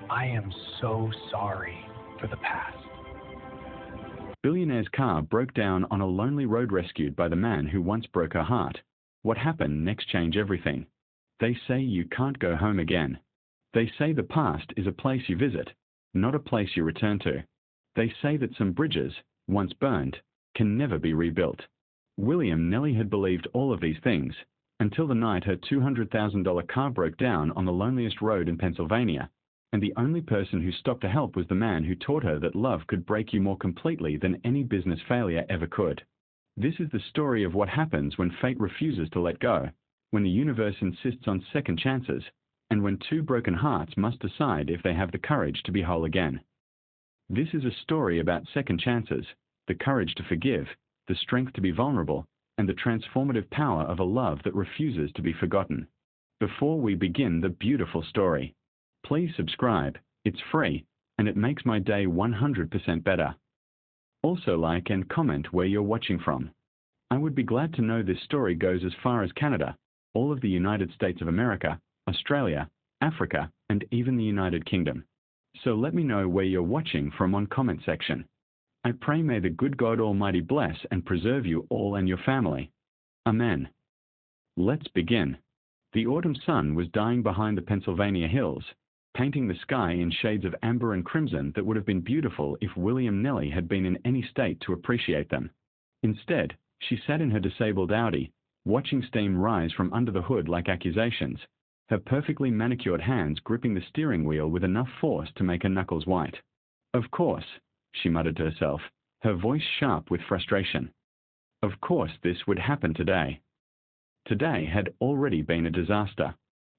I am so sorry for the past. Billionaire's car broke down on a lonely road rescued by the man who once broke her heart. What happened next changed everything. They say you can't go home again. They say the past is a place you visit, not a place you return to. They say that some bridges, once burned, can never be rebuilt. William Nellie had believed all of these things, until the night her $200,000 car broke down on the loneliest road in Pennsylvania, and the only person who stopped to help was the man who taught her that love could break you more completely than any business failure ever could. This is the story of what happens when fate refuses to let go, when the universe insists on second chances, and when two broken hearts must decide if they have the courage to be whole again. This is a story about second chances, the courage to forgive, the strength to be vulnerable, and the transformative power of a love that refuses to be forgotten. Before we begin the beautiful story, please subscribe, it's free, and it makes my day 100% better. Also like and comment where you're watching from. I would be glad to know this story goes as far as Canada, all of the United States of America, Australia, Africa, and even the United Kingdom. So let me know where you're watching from on comment section. I pray may the good God Almighty bless and preserve you all and your family. Amen. Let's begin. The autumn sun was dying behind the Pennsylvania hills, painting the sky in shades of amber and crimson that would have been beautiful if William Nellie had been in any state to appreciate them. Instead, she sat in her disabled Audi, watching steam rise from under the hood like accusations, her perfectly manicured hands gripping the steering wheel with enough force to make her knuckles white. Of course, she muttered to herself, her voice sharp with frustration. Of course this would happen today. Today had already been a disaster.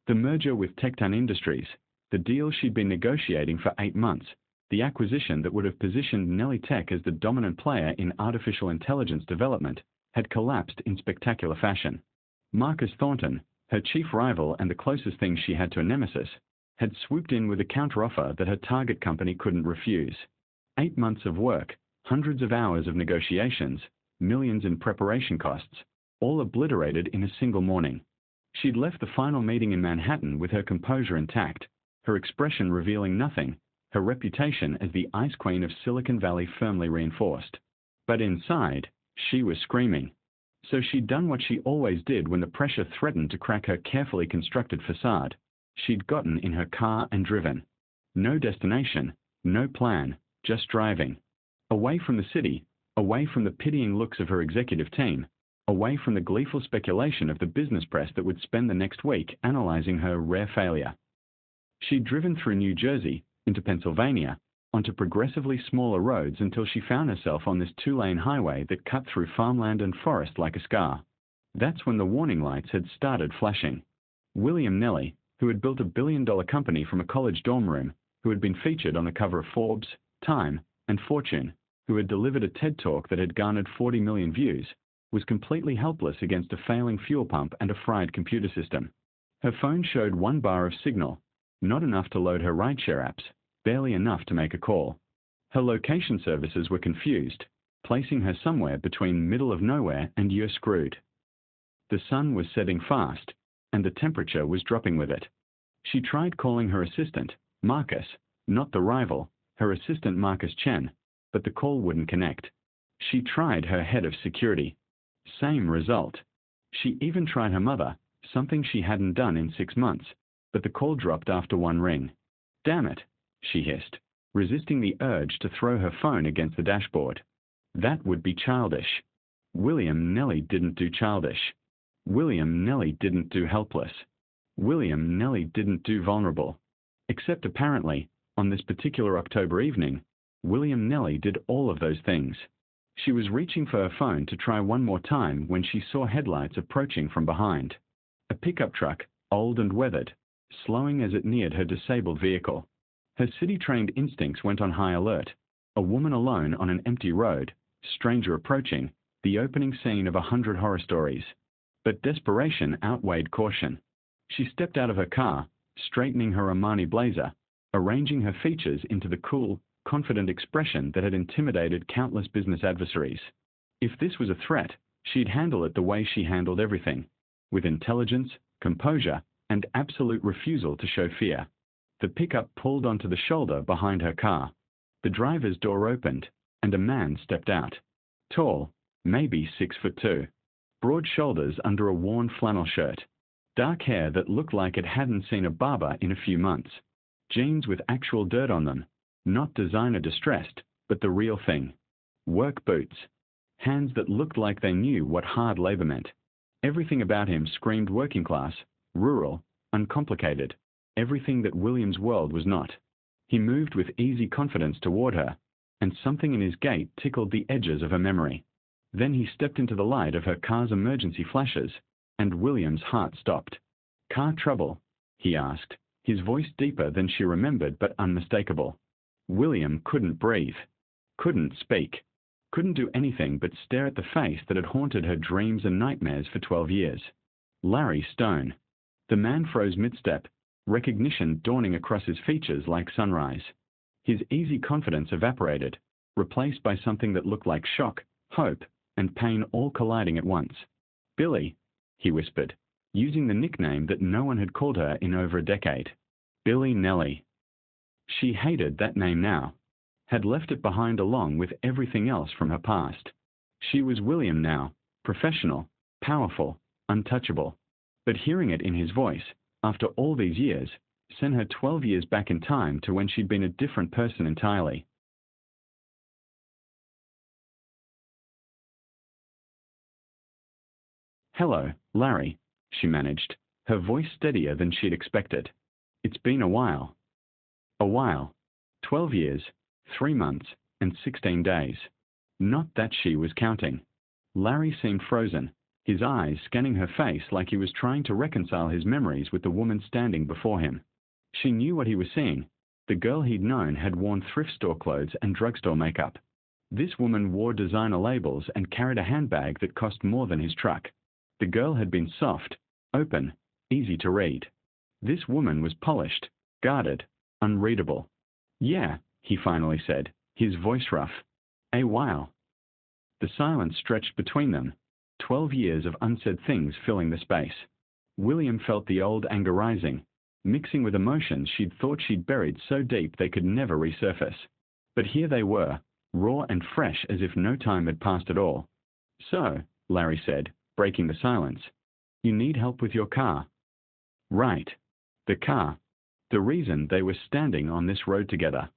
The merger with Tecton Industries, the deal she'd been negotiating for 8 months, the acquisition that would have positioned Nellie Tech as the dominant player in artificial intelligence development, had collapsed in spectacular fashion. Marcus Thornton, her chief rival and the closest thing she had to a nemesis, had swooped in with a counteroffer that her target company couldn't refuse. 8 months of work, hundreds of hours of negotiations, millions in preparation costs, all obliterated in a single morning. She'd left the final meeting in Manhattan with her composure intact, her expression revealing nothing, her reputation as the Ice Queen of Silicon Valley firmly reinforced. But inside, she was screaming. So she'd done what she always did when the pressure threatened to crack her carefully constructed facade. She'd gotten in her car and driven. No destination, no plan, just driving. Away from the city, away from the pitying looks of her executive team, away from the gleeful speculation of the business press that would spend the next week analyzing her rare failure. She'd driven through New Jersey, into Pennsylvania, onto progressively smaller roads until she found herself on this 2-lane highway that cut through farmland and forest like a scar. That's when the warning lights had started flashing. William Nellie, who had built a billion-dollar company from a college dorm room, who had been featured on the cover of Forbes, Time, and Fortune, who had delivered a TED Talk that had garnered 40 million views, was completely helpless against a failing fuel pump and a fried computer system. Her phone showed 1 bar of signal, not enough to load her rideshare apps, barely enough to make a call. Her location services were confused, placing her somewhere between middle of nowhere and you're screwed. The sun was setting fast, and the temperature was dropping with it. She tried calling her assistant, Marcus, not the rival, her assistant Marcus Chen, but the call wouldn't connect. She tried her head of security. Same result. She even tried her mother, something she hadn't done in 6 months, but the call dropped after 1 ring. Damn it, she hissed, resisting the urge to throw her phone against the dashboard. That would be childish. William Nellie didn't do childish. William Nellie didn't do helpless. William Nellie didn't do vulnerable. Except apparently, on this particular October evening, William Nellie did all of those things. She was reaching for her phone to try one more time when she saw headlights approaching from behind. A pickup truck, old and weathered, slowing as it neared her disabled vehicle. Her city-trained instincts went on high alert. A woman alone on an empty road, stranger approaching, the opening scene of 100 horror stories. But desperation outweighed caution. She stepped out of her car, straightening her Armani blazer, arranging her features into the cool, confident expression that had intimidated countless business adversaries. If this was a threat, she'd handle it the way she handled everything, with intelligence, composure, and absolute refusal to show fear. The pickup pulled onto the shoulder behind her car. The driver's door opened, and a man stepped out. Tall, maybe 6'2", broad shoulders under a worn flannel shirt, dark hair that looked like it hadn't seen a barber in a few months, jeans with actual dirt on them, not designer distressed, but the real thing. Work boots, hands that looked like they knew what hard labor meant. Everything about him screamed working class, rural, uncomplicated, everything that William's world was not. He moved with easy confidence toward her, and something in his gait tickled the edges of her memory. Then he stepped into the light of her car's emergency flashes, and William's heart stopped. "Car trouble?" he asked, his voice deeper than she remembered but unmistakable. William couldn't breathe, couldn't speak, couldn't do anything but stare at the face that had haunted her dreams and nightmares for 12 years. Larry Stone. The man froze mid-step, recognition dawning across his features like sunrise. His easy confidence evaporated, replaced by something that looked like shock, hope, and pain all colliding at once. "Billy," he whispered, using the nickname that no one had called her in over a decade. Billy Nellie. She hated that name now, had left it behind along with everything else from her past. She was William now, professional, powerful, untouchable. But hearing it in his voice, after all these years, sent her 12 years back in time to when she'd been a different person entirely. "Hello, Larry," she managed, her voice steadier than she'd expected. "It's been a while." A while. 12 years, 3 months, and 16 days. Not that she was counting. Larry seemed frozen, his eyes scanning her face like he was trying to reconcile his memories with the woman standing before him. She knew what he was seeing. The girl he'd known had worn thrift store clothes and drugstore makeup. This woman wore designer labels and carried a handbag that cost more than his truck. The girl had been soft, open, easy to read. This woman was polished, guarded, unreadable. "Yeah," he finally said, his voice rough. "A while." The silence stretched between them, 12 years of unsaid things filling the space. William felt the old anger rising, mixing with emotions she'd thought she'd buried so deep they could never resurface. But here they were, raw and fresh as if no time had passed at all. "So," Larry said, breaking the silence, "you need help with your car." Right. The car. The reason they were standing on this road together.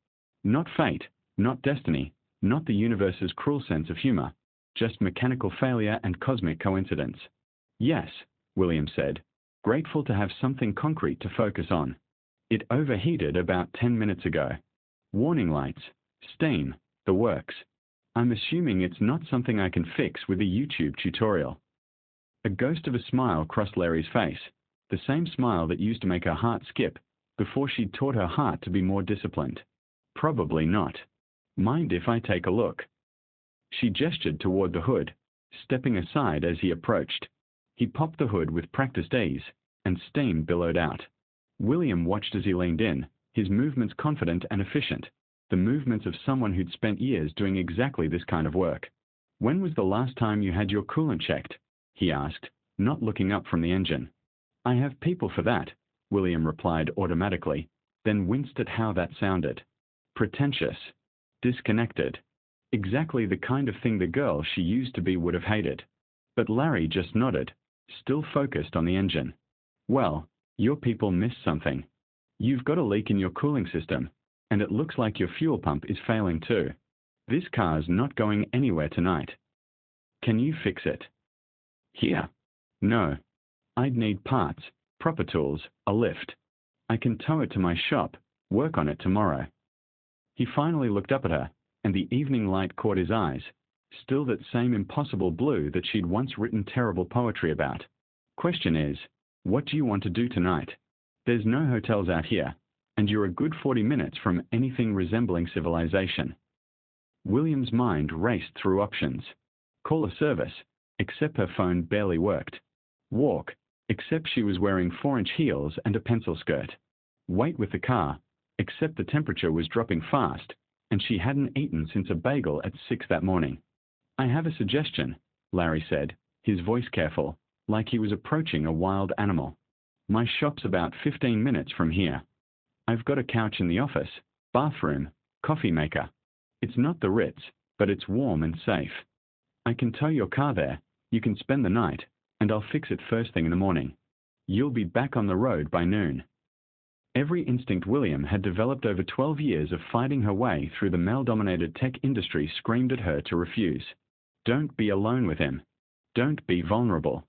Not fate, not destiny, not the universe's cruel sense of humor, just mechanical failure and cosmic coincidence. "Yes," William said, grateful to have something concrete to focus on. "It overheated about 10 minutes ago. Warning lights, steam, the works. I'm assuming it's not something I can fix with a YouTube tutorial." A ghost of a smile crossed Larry's face, the same smile that used to make her heart skip before she'd taught her heart to be more disciplined. "Probably not. Mind if I take a look?" She gestured toward the hood, stepping aside as he approached. He popped the hood with practiced ease, and steam billowed out. William watched as he leaned in, his movements confident and efficient, the movements of someone who'd spent years doing exactly this kind of work. "When was the last time you had your coolant checked?" he asked, not looking up from the engine. "I have people for that," William replied automatically, then winced at how that sounded. Pretentious. Disconnected. Exactly the kind of thing the girl she used to be would have hated. But Larry just nodded, still focused on the engine. "Well, your people missed something. You've got a leak in your cooling system, and it looks like your fuel pump is failing too. This car's not going anywhere tonight. Can you fix it?" "Here." "No. I'd need parts, proper tools, a lift. I can tow it to my shop, work on it tomorrow." He finally looked up at her, and the evening light caught his eyes, still that same impossible blue that she'd once written terrible poetry about. "Question is, what do you want to do tonight? There's no hotels out here, and you're a good 40 minutes from anything resembling civilization." William's mind raced through options. Call a service, except her phone barely worked. Walk, except she was wearing 4-inch heels and a pencil skirt. Wait with the car, except the temperature was dropping fast, and she hadn't eaten since a bagel at 6 that morning. "I have a suggestion," Larry said, his voice careful, like he was approaching a wild animal. "My shop's about 15 minutes from here. I've got a couch in the office, bathroom, coffee maker. It's not the Ritz, but it's warm and safe. I can tow your car there, you can spend the night, and I'll fix it first thing in the morning. You'll be back on the road by noon. Every instinct William had developed over 12 years of fighting her way through the male-dominated tech industry screamed at her to refuse. Don't be alone with him. Don't be vulnerable.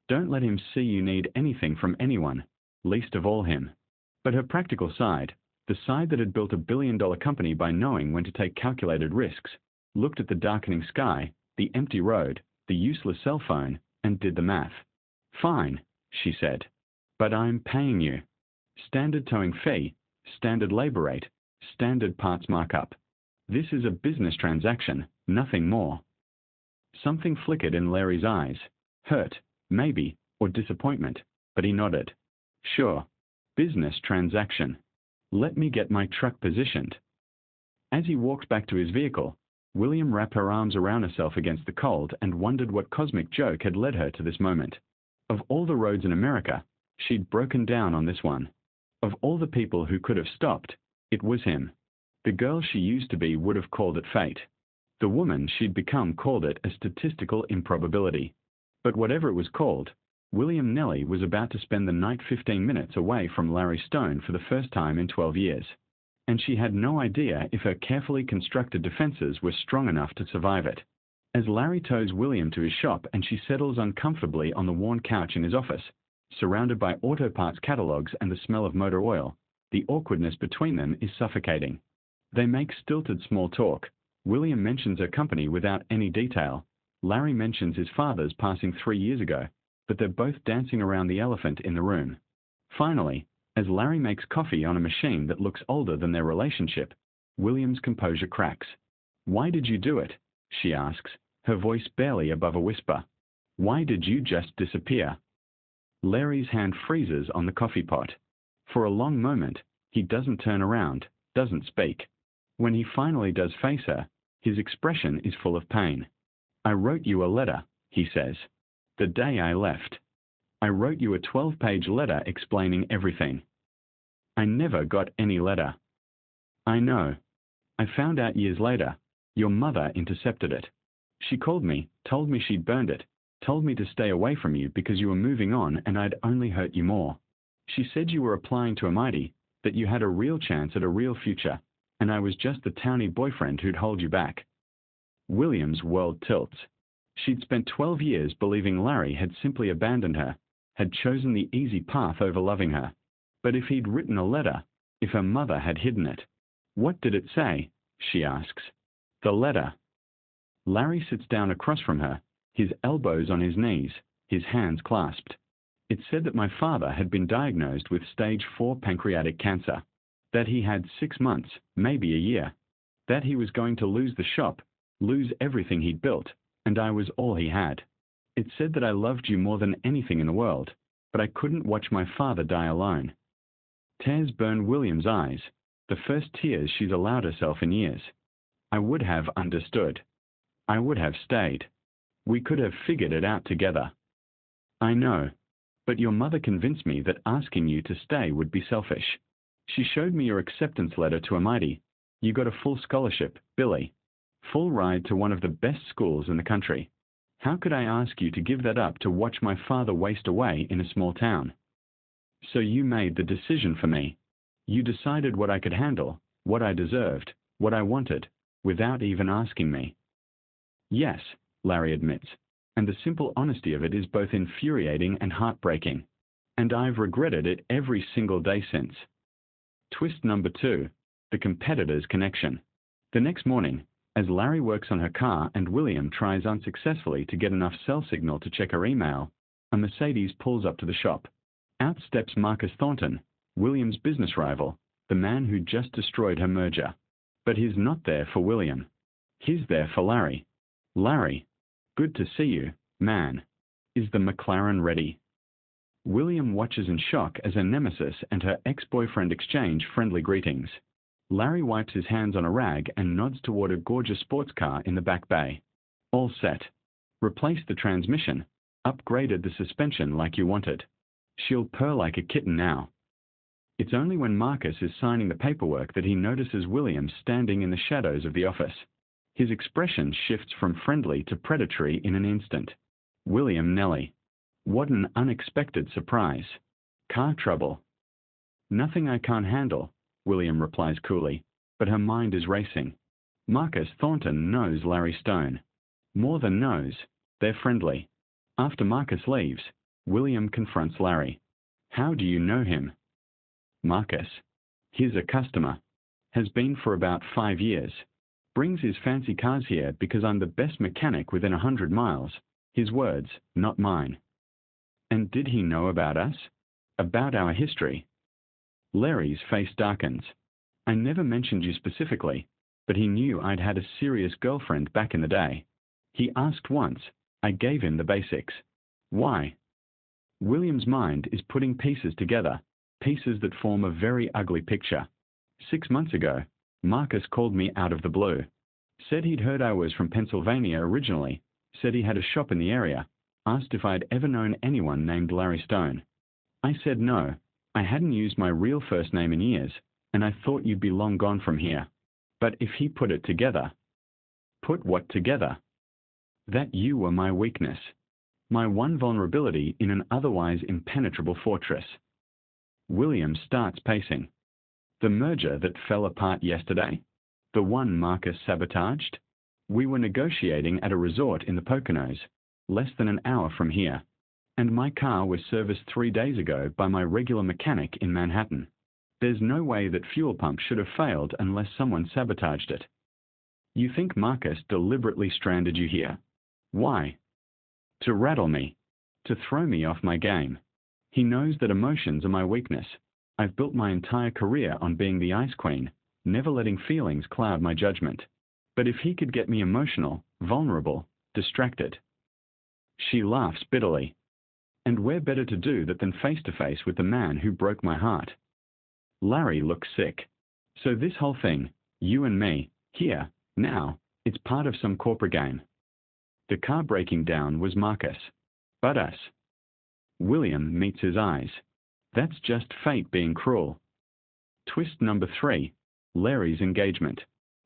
Don't let him see you need anything from anyone, least of all him. But her practical side, the side that had built a billion-dollar company by knowing when to take calculated risks, looked at the darkening sky, the empty road, the useless cell phone, and did the math. Fine, she said. But I'm paying you. Standard towing fee, standard labor rate, standard parts markup. This is a business transaction, nothing more. Something flickered in Larry's eyes. Hurt, maybe, or disappointment, but he nodded. Sure. Business transaction. Let me get my truck positioned. As he walked back to his vehicle, William wrapped her arms around herself against the cold and wondered what cosmic joke had led her to this moment. Of all the roads in America, she'd broken down on this one. Of all the people who could have stopped, it was him. The girl she used to be would have called it fate. The woman she'd become called it a statistical improbability. But whatever it was called, William Nellie was about to spend the night 15 minutes away from Larry Stone for the first time in 12 years. And she had no idea if her carefully constructed defenses were strong enough to survive it. As Larry tows William to his shop and she settles uncomfortably on the worn couch in his office, surrounded by auto parts catalogs and the smell of motor oil, the awkwardness between them is suffocating. They make stilted small talk. William mentions her company without any detail. Larry mentions his father's passing 3 years ago, but they're both dancing around the elephant in the room. Finally, as Larry makes coffee on a machine that looks older than their relationship, William's composure cracks. Why did you do it? She asks, her voice barely above a whisper. Why did you just disappear? Larry's hand freezes on the coffee pot. For a long moment, he doesn't turn around, doesn't speak. When he finally does face her, his expression is full of pain. I wrote you a letter, he says. The day I left. I wrote you a 12-page letter explaining everything. I never got any letter. I know. I found out years later. Your mother intercepted it. She called me, told me she'd burned it, told me to stay away from you because you were moving on and I'd only hurt you more. She said you were applying to MIT, that you had a real chance at a real future, and I was just the towny boyfriend who'd hold you back. William's world tilts. She'd spent 12 years believing Larry had simply abandoned her, had chosen the easy path over loving her. But if he'd written a letter, if her mother had hidden it, what did it say? She asks. The letter. Larry sits down across from her, his elbows on his knees, his hands clasped. It said that my father had been diagnosed with stage 4 pancreatic cancer, that he had 6 months, maybe a year, that he was going to lose the shop, lose everything he'd built, and I was all he had. It said that I loved you more than anything in the world, but I couldn't watch my father die alone. Tears burn William's eyes, the first tears she's allowed herself in years. I would have understood. I would have stayed. We could have figured it out together. I know. But your mother convinced me that asking you to stay would be selfish. She showed me your acceptance letter to MIT. You got a full scholarship, Billy. Full ride to one of the best schools in the country. How could I ask you to give that up to watch my father waste away in a small town? So you made the decision for me. You decided what I could handle, what I deserved, what I wanted, without even asking me. Yes, Larry admits, and the simple honesty of it is both infuriating and heartbreaking. And I've regretted it every single day since. Twist number 2, the competitor's connection. The next morning, as Larry works on her car and William tries unsuccessfully to get enough cell signal to check her email, a Mercedes pulls up to the shop. Out steps Marcus Thornton, William's business rival, the man who just destroyed her merger. But he's not there for William. He's there for Larry. Larry, good to see you, man. Is the McLaren ready? William watches in shock as her nemesis and her ex-boyfriend exchange friendly greetings. Larry wipes his hands on a rag and nods toward a gorgeous sports car in the back bay. All set. Replaced the transmission. Upgraded the suspension like you wanted. She'll purr like a kitten now. It's only when Marcus is signing the paperwork that he notices William standing in the shadows of the office. His expression shifts from friendly to predatory in an instant. William Nellie. What an unexpected surprise. Car trouble. Nothing I can't handle, William replies coolly, but her mind is racing. Marcus Thornton knows Larry Stone. More than knows, they're friendly. After Marcus leaves, William confronts Larry. How do you know him? Marcus. He's a customer. Has been for about 5 years. Brings his fancy cars here because I'm the best mechanic within 100 miles. His words, not mine. And did he know about us? About our history? Larry's face darkens. I never mentioned you specifically, but he knew I'd had a serious girlfriend back in the day. He asked once. I gave him the basics. Why? William's mind is putting pieces together, pieces that form a very ugly picture. 6 months ago, Marcus called me out of the blue. Said he'd heard I was from Pennsylvania originally, said he had a shop in the area, asked if I'd ever known anyone named Larry Stone. I said no, I hadn't used my real first name in years, and I thought you'd be long gone from here. But if he put it together. Put what together? That you were my weakness. My one vulnerability in an otherwise impenetrable fortress. William starts pacing. The merger that fell apart yesterday? The one Marcus sabotaged? We were negotiating at a resort in the Poconos, less than an hour from here, and my car was serviced 3 days ago by my regular mechanic in Manhattan. There's no way that fuel pump should have failed unless someone sabotaged it. You think Marcus deliberately stranded you here? Why? To rattle me. To throw me off my game. He knows that emotions are my weakness. I've built my entire career on being the ice queen, never letting feelings cloud my judgment. But if he could get me emotional, vulnerable, distracted. She laughs bitterly. And where better to do that than face to face with the man who broke my heart? Larry looks sick. So this whole thing, you and me, here, now, it's part of some corporate game. The car breaking down was Marcus. But us. William meets his eyes. That's just fate being cruel. Twist number 3, Larry's engagement.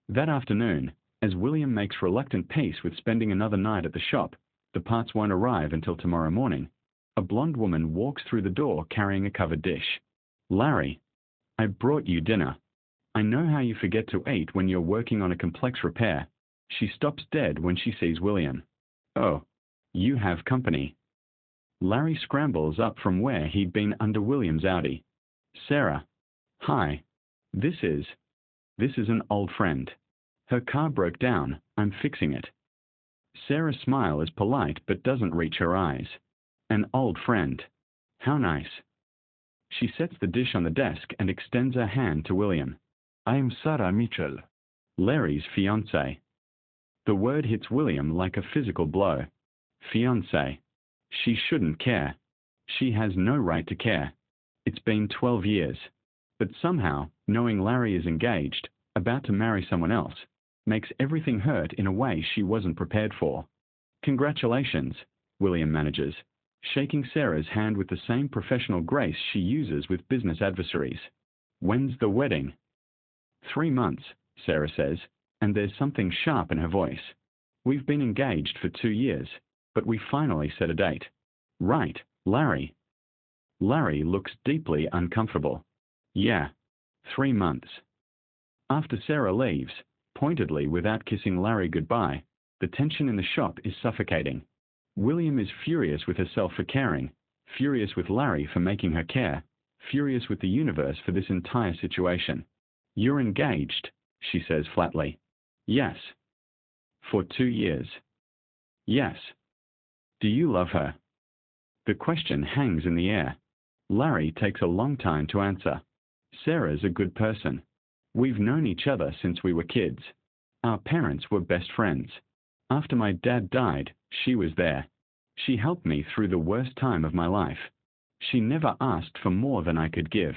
That afternoon, as William makes reluctant peace with spending another night at the shop, the parts won't arrive until tomorrow morning. A blonde woman walks through the door carrying a covered dish. Larry, I brought you dinner. I know how you forget to eat when you're working on a complex repair. She stops dead when she sees William. Oh, you have company. Larry scrambles up from where he'd been under William's Audi. Sarah. Hi. This is an old friend. Her car broke down. I'm fixing it. Sarah's smile is polite but doesn't reach her eyes. An old friend. How nice. She sets the dish on the desk and extends her hand to William. I am Sarah Mitchell. Larry's fiancée. The word hits William like a physical blow. Fiancée. She shouldn't care. She has no right to care. It's been 12 years. But somehow, knowing Larry is engaged, about to marry someone else, makes everything hurt in a way she wasn't prepared for. Congratulations, William manages, shaking Sarah's hand with the same professional grace she uses with business adversaries. When's the wedding? 3 months, Sarah says, and there's something sharp in her voice. We've been engaged for 2 years, but we finally set a date. Right, Larry. Larry looks deeply uncomfortable. Yeah, 3 months. After Sarah leaves, pointedly without kissing Larry goodbye, the tension in the shop is suffocating. William is furious with herself for caring, furious with Larry for making her care, furious with the universe for this entire situation. You're engaged, she says flatly. Yes. For 2 years. Yes. Do you love her? The question hangs in the air. Larry takes a long time to answer. Sarah's a good person. We've known each other since we were kids. Our parents were best friends. After my dad died, she was there. She helped me through the worst time of my life. She never asked for more than I could give.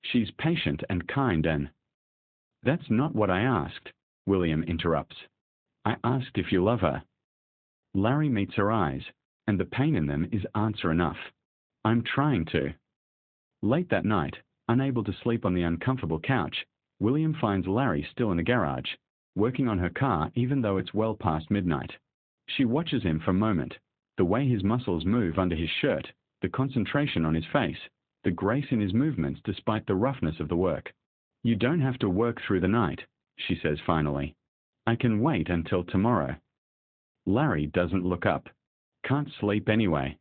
She's patient and kind and... That's not what I asked, William interrupts. I asked if you love her. Larry meets her eyes, and the pain in them is answer enough. I'm trying to. Late that night, Unable to sleep on the uncomfortable couch, William finds Larry still in the garage, working on her car even though it's well past midnight. She watches him for a moment, the way his muscles move under his shirt, the concentration on his face, the grace in his movements despite the roughness of the work. "You don't have to work through the night," she says finally. "I can wait until tomorrow." Larry doesn't look up. Can't sleep anyway.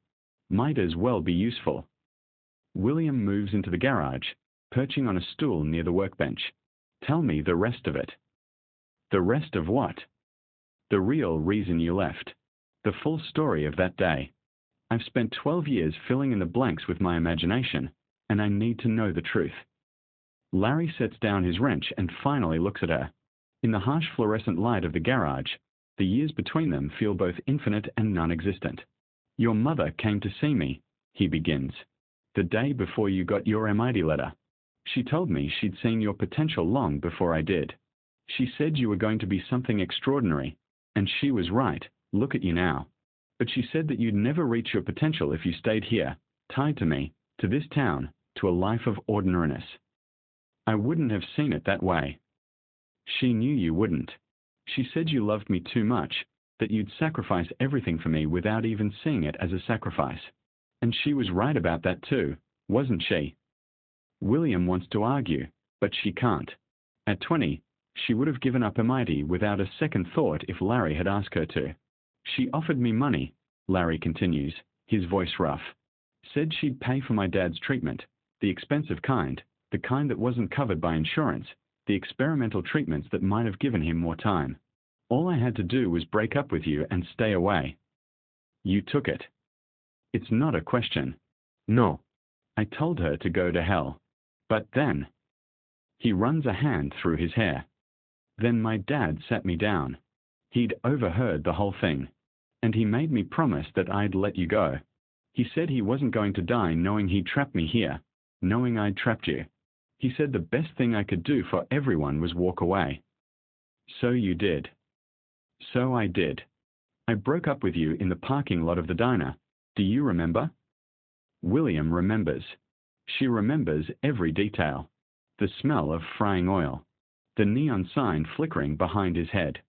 Might as well be useful. William moves into the garage, perching on a stool near the workbench. "Tell me the rest of it." "The rest of what?" "The real reason you left. The full story of that day. I've spent 12 years filling in the blanks with my imagination, and I need to know the truth." Larry sets down his wrench and finally looks at her. In the harsh fluorescent light of the garage, the years between them feel both infinite and non-existent. "Your mother came to see me," he begins, "the day before you got your MIT letter. She told me she'd seen your potential long before I did. She said you were going to be something extraordinary, and she was right. Look at you now. But she said that you'd never reach your potential if you stayed here, tied to me, to this town, to a life of ordinariness. I wouldn't have seen it that way. She knew you wouldn't. She said you loved me too much, that you'd sacrifice everything for me without even seeing it as a sacrifice. And she was right about that too, wasn't she?" William wants to argue, but she can't. At 20, she would have given up MIT without a second thought if Larry had asked her to. "She offered me money," Larry continues, his voice rough. "Said she'd pay for my dad's treatment, the expensive kind, the kind that wasn't covered by insurance, the experimental treatments that might have given him more time. All I had to do was break up with you and stay away. You took it." "It's not a question." "No. I told her to go to hell. But then..." He runs a hand through his hair. "Then my dad sat me down. He'd overheard the whole thing. And he made me promise that I'd let you go. He said he wasn't going to die knowing he'd trapped me here, knowing I'd trapped you. He said the best thing I could do for everyone was walk away. So you did." "So I did. I broke up with you in the parking lot of the diner. Do you remember?" William remembers. She remembers every detail. The smell of frying oil. The neon sign flickering behind his head.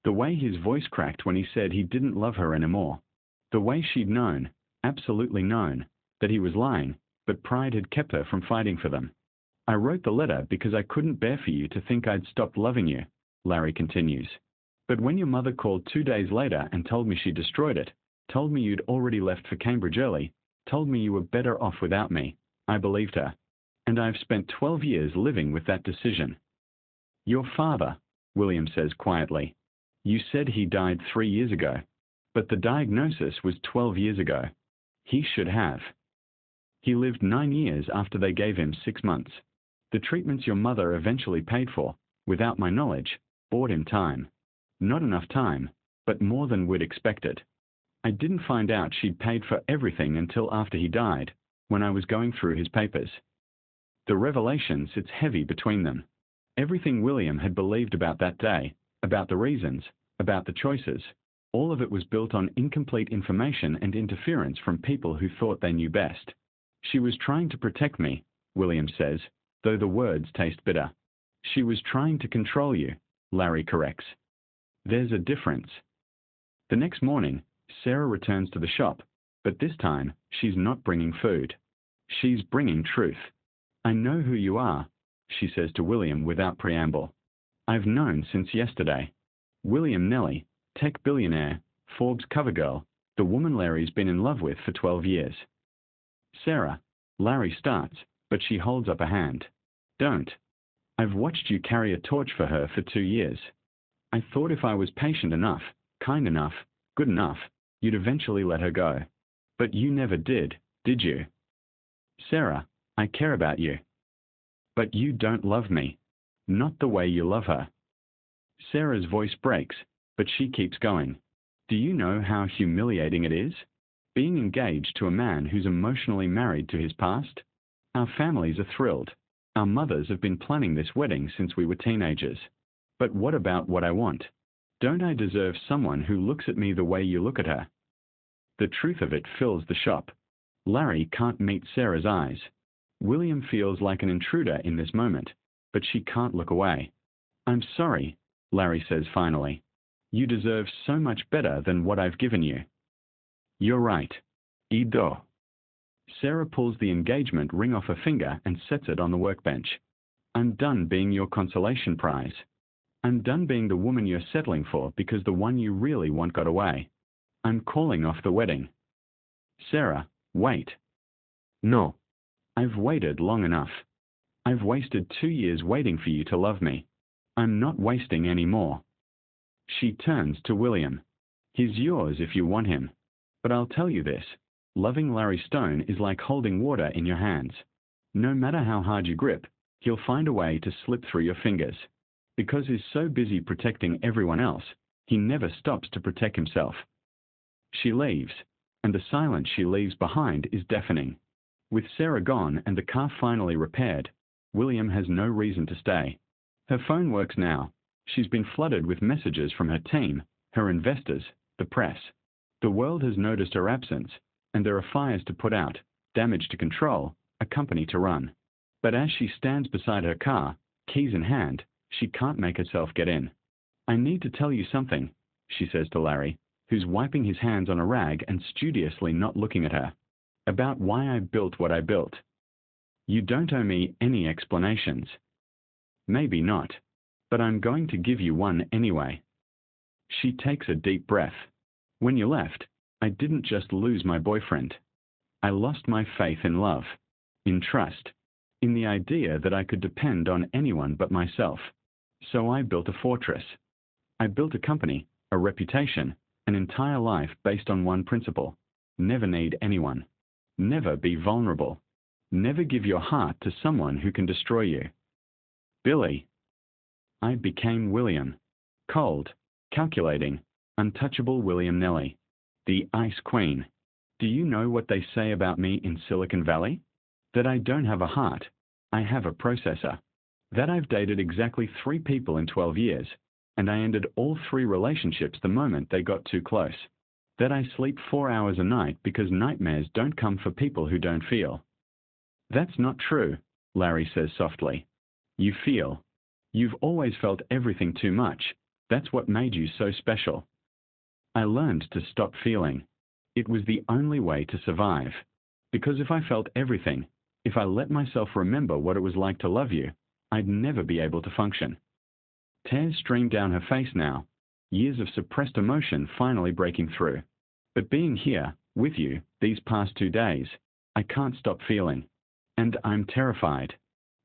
The way his voice cracked when he said he didn't love her anymore. The way she'd known, absolutely known, that he was lying, but pride had kept her from fighting for them. "I wrote the letter because I couldn't bear for you to think I'd stopped loving you," Larry continues. "But when your mother called 2 days later and told me she destroyed it, told me you'd already left for Cambridge early, told me you were better off without me, I believed her. And I've spent 12 years living with that decision." "Your father," William says quietly. "You said he died 3 years ago, but the diagnosis was 12 years ago. He should have. He lived 9 years after they gave him 6 months. The treatments your mother eventually paid for, without my knowledge, bought him time. Not enough time, but more than we'd expected. I didn't find out she'd paid for everything until after he died, when I was going through his papers." The revelation sits heavy between them. Everything William had believed about that day, about the reasons, about the choices, all of it was built on incomplete information and interference from people who thought they knew best. "She was trying to protect me," William says, though the words taste bitter. "She was trying to control you," Larry corrects. There's a difference. The next morning, Sarah returns to the shop, but this time, she's not bringing food. She's bringing truth. "I know who you are," she says to William without preamble. "I've known since yesterday. William Nellie, tech billionaire, Forbes cover girl, the woman Larry's been in love with for 12 years. "Sarah," Larry starts, but she holds up a hand. "Don't. I've watched you carry a torch for her for 2 years. I thought if I was patient enough, kind enough, good enough, you'd eventually let her go. But you never did you? Sarah, I care about you. But you don't love me. Not the way you love her." Sarah's voice breaks, but she keeps going. "Do you know how humiliating it is? Being engaged to a man who's emotionally married to his past? Our families are thrilled. Our mothers have been planning this wedding since we were teenagers. But what about what I want? Don't I deserve someone who looks at me the way you look at her?" The truth of it fills the shop. Larry can't meet Sarah's eyes. William feels like an intruder in this moment, but she can't look away. I'm sorry, Larry says finally. You deserve so much better than what I've given you. You're right. Ido. Sarah pulls the engagement ring off her finger and sets it on the workbench. I'm done being your consolation prize. I'm done being the woman you're settling for because the one you really want got away. I'm calling off the wedding. Sarah, wait. No. I've waited long enough. I've wasted 2 years waiting for you to love me. I'm not wasting any more. She turns to William. He's yours if you want him. But I'll tell you this. Loving Larry Stone is like holding water in your hands. No matter how hard you grip, he'll find a way to slip through your fingers. Because he's so busy protecting everyone else, he never stops to protect himself. She leaves, and the silence she leaves behind is deafening. With Sarah gone and the car finally repaired, William has no reason to stay. Her phone works now. She's been flooded with messages from her team, her investors, the press. The world has noticed her absence, and there are fires to put out, damage to control, a company to run. But as she stands beside her car, keys in hand, she can't make herself get in. I need to tell you something, she says to Larry, who's wiping his hands on a rag and studiously not looking at her, about why I built what I built. You don't owe me any explanations. Maybe not, but I'm going to give you one anyway. She takes a deep breath. When you left, I didn't just lose my boyfriend. I lost my faith in love, in trust, in the idea that I could depend on anyone but myself. So I built a fortress. I built a company, a reputation, an entire life based on one principle. Never need anyone. Never be vulnerable. Never give your heart to someone who can destroy you. Billy. I became William. Cold, calculating, untouchable William Nelly. The Ice Queen. Do you know what they say about me in Silicon Valley? That I don't have a heart. I have a processor. That I've dated exactly 3 people in 12 years, and I ended all 3 relationships the moment they got too close. That I sleep 4 hours a night because nightmares don't come for people who don't feel. That's not true, Larry says softly. You feel. You've always felt everything too much. That's what made you so special. I learned to stop feeling. It was the only way to survive. Because if I felt everything, if I let myself remember what it was like to love you, I'd never be able to function. Tears stream down her face now, years of suppressed emotion finally breaking through. But being here, with you, these past 2 days, I can't stop feeling. And I'm terrified.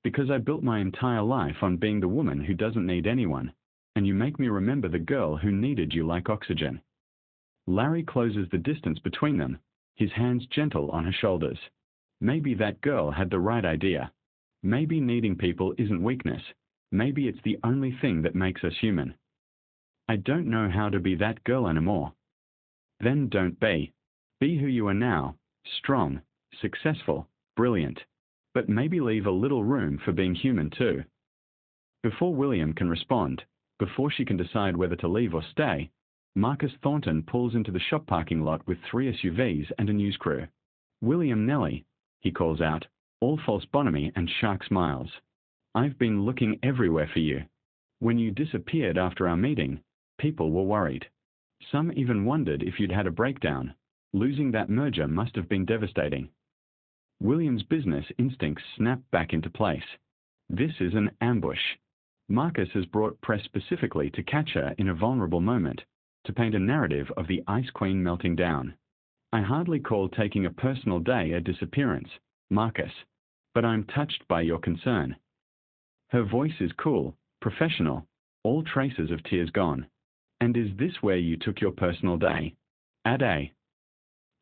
Because I built my entire life on being the woman who doesn't need anyone, and you make me remember the girl who needed you like oxygen. Larry closes the distance between them, his hands gentle on her shoulders. Maybe that girl had the right idea. Maybe needing people isn't weakness. Maybe it's the only thing that makes us human. I don't know how to be that girl anymore. Then don't be. Be who you are now, strong, successful, brilliant. But maybe leave a little room for being human too. Before William can respond, before she can decide whether to leave or stay, Marcus Thornton pulls into the shop parking lot with 3 SUVs and a news crew. William Nelly, he calls out, all false bonhomie and shark smiles. I've been looking everywhere for you. When you disappeared after our meeting, people were worried. Some even wondered if you'd had a breakdown. Losing that merger must have been devastating. William's business instincts snap back into place. This is an ambush. Marcus has brought press specifically to catch her in a vulnerable moment, to paint a narrative of the Ice Queen melting down. I hardly call taking a personal day a disappearance, Marcus, but I'm touched by your concern. Her voice is cool, professional, all traces of tears gone. And is this where you took your personal day? A day.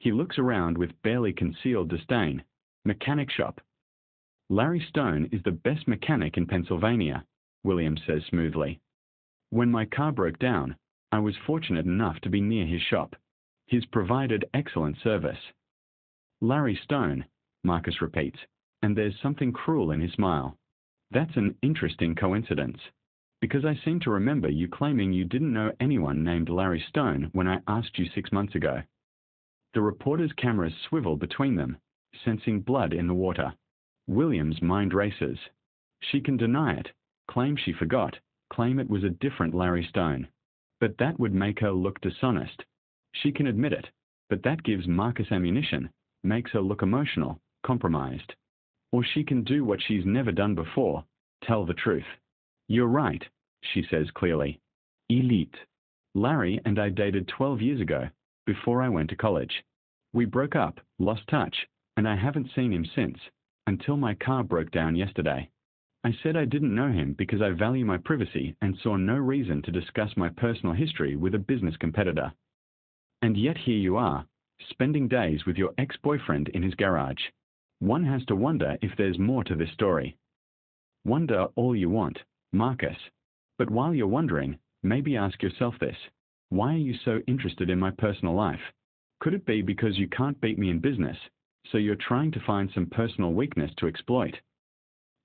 He looks around with barely concealed disdain. Mechanic shop. Larry Stone is the best mechanic in Pennsylvania, William says smoothly. When my car broke down, I was fortunate enough to be near his shop. He's provided excellent service. Larry Stone, Marcus repeats, and there's something cruel in his smile. That's an interesting coincidence, because I seem to remember you claiming you didn't know anyone named Larry Stone when I asked you 6 months ago. The reporter's cameras swivel between them, sensing blood in the water. William's mind races. She can deny it, claim she forgot, claim it was a different Larry Stone. But that would make her look dishonest. She can admit it, but that gives Marcus ammunition, makes her look emotional, compromised. Or she can do what she's never done before, tell the truth. You're right, she says clearly. Elite. Larry and I dated 12 years ago, before I went to college. We broke up, lost touch, and I haven't seen him since, until my car broke down yesterday. I said I didn't know him because I value my privacy and saw no reason to discuss my personal history with a business competitor. And yet here you are, spending days with your ex-boyfriend in his garage. One has to wonder if there's more to this story. Wonder all you want, Marcus. But while you're wondering, maybe ask yourself this. Why are you so interested in my personal life? Could it be because you can't beat me in business, so you're trying to find some personal weakness to exploit?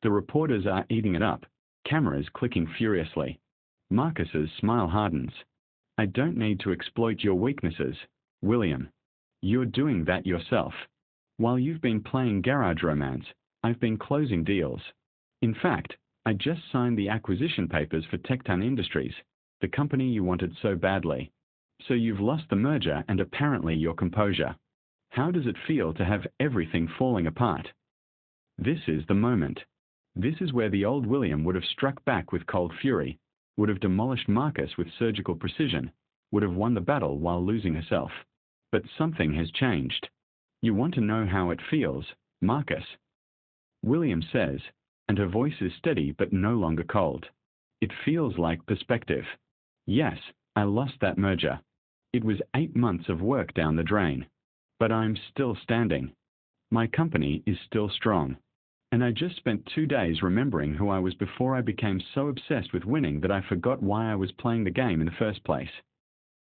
The reporters are eating it up, cameras clicking furiously. Marcus's smile hardens. I don't need to exploit your weaknesses, William. You're doing that yourself. While you've been playing garage romance, I've been closing deals. In fact, I just signed the acquisition papers for Tecton Industries, the company you wanted so badly. So you've lost the merger and apparently your composure. How does it feel to have everything falling apart? This is the moment. This is where the old William would have struck back with cold fury, would have demolished Marcus with surgical precision, would have won the battle while losing herself. But something has changed. You want to know how it feels, Marcus? William says, and her voice is steady but no longer cold. It feels like perspective. Yes, I lost that merger. It was 8 months of work down the drain. But I'm still standing. My company is still strong. And I just spent 2 days remembering who I was before I became so obsessed with winning that I forgot why I was playing the game in the first place.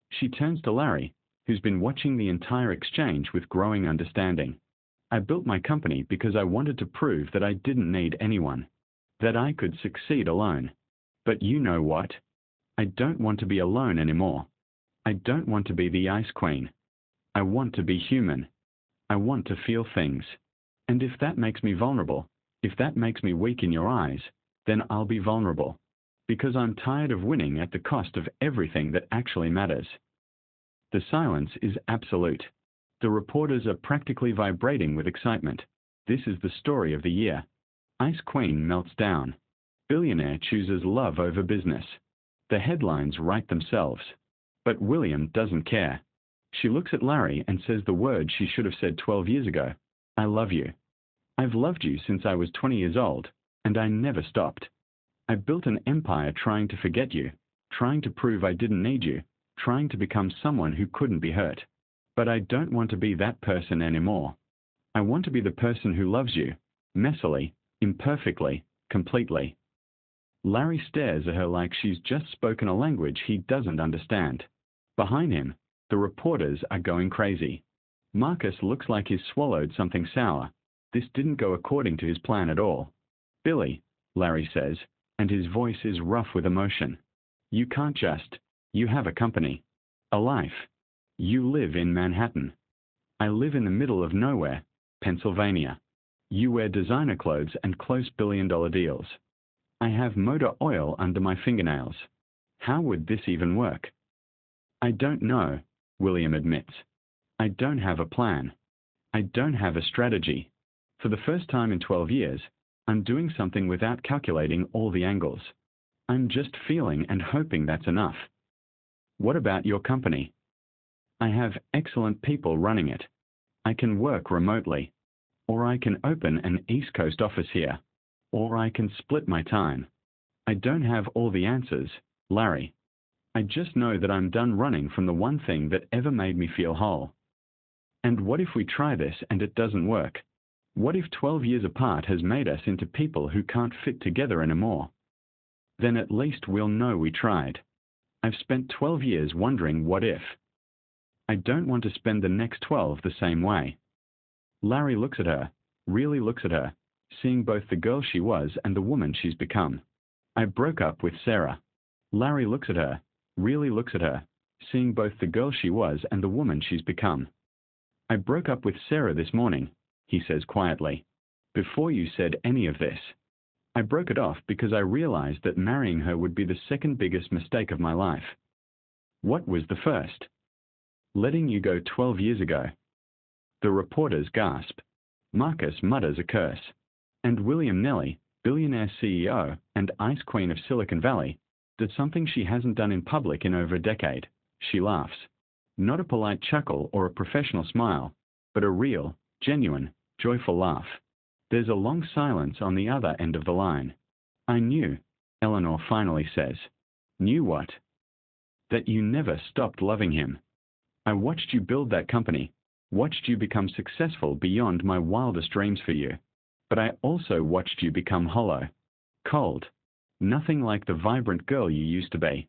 She turns to Larry, who's been watching the entire exchange with growing understanding. I built my company because I wanted to prove that I didn't need anyone, that I could succeed alone. But you know what? I don't want to be alone anymore. I don't want to be the Ice Queen. I want to be human. I want to feel things. And if that makes me vulnerable, if that makes me weak in your eyes, then I'll be vulnerable. Because I'm tired of winning at the cost of everything that actually matters. The silence is absolute. The reporters are practically vibrating with excitement. This is the story of the year. Ice Queen melts down. Billionaire chooses love over business. The headlines write themselves. But William doesn't care. She looks at Larry and says the words she should have said 12 years ago. I love you. I've loved you since I was 20 years old, and I never stopped. I built an empire trying to forget you, trying to prove I didn't need you, trying to become someone who couldn't be hurt. But I don't want to be that person anymore. I want to be the person who loves you, messily, imperfectly, completely. Larry stares at her like she's just spoken a language he doesn't understand. Behind him, the reporters are going crazy. Marcus looks like he's swallowed something sour. This didn't go according to his plan at all. Billy, Larry says, and his voice is rough with emotion. You can't just. You have a company. A life. You live in Manhattan. I live in the middle of nowhere, Pennsylvania. You wear designer clothes and close billion-dollar deals. I have motor oil under my fingernails. How would this even work? I don't know, William admits. I don't have a plan. I don't have a strategy. For the first time in 12 years, I'm doing something without calculating all the angles. I'm just feeling and hoping that's enough. What about your company? I have excellent people running it. I can work remotely. Or I can open an East Coast office here. Or I can split my time. I don't have all the answers, Larry. I just know that I'm done running from the one thing that ever made me feel whole. And what if we try this and it doesn't work? What if 12 years apart has made us into people who can't fit together anymore? Then at least we'll know we tried. I've spent 12 years wondering what if. I don't want to spend the next 12 the same way. Larry looks at her, really looks at her, seeing both the girl she was and the woman she's become. I broke up with Sarah. Larry looks at her, really looks at her, seeing both the girl she was and the woman she's become. I broke up with Sarah this morning, he says quietly. before you said any of this. I broke it off because I realized that marrying her would be the second biggest mistake of my life. What was the first? Letting you go 12 years ago. The reporters gasp. Marcus mutters a curse. And William Nelly, billionaire CEO and ice queen of Silicon Valley, did something she hasn't done in public in over a decade. She laughs. Not a polite chuckle or a professional smile, but a real, genuine, joyful laugh. There's a long silence on the other end of the line. I knew, Eleanor finally says. Knew what? That you never stopped loving him. I watched you build that company, watched you become successful beyond my wildest dreams for you. But I also watched you become hollow, cold, nothing like the vibrant girl you used to be.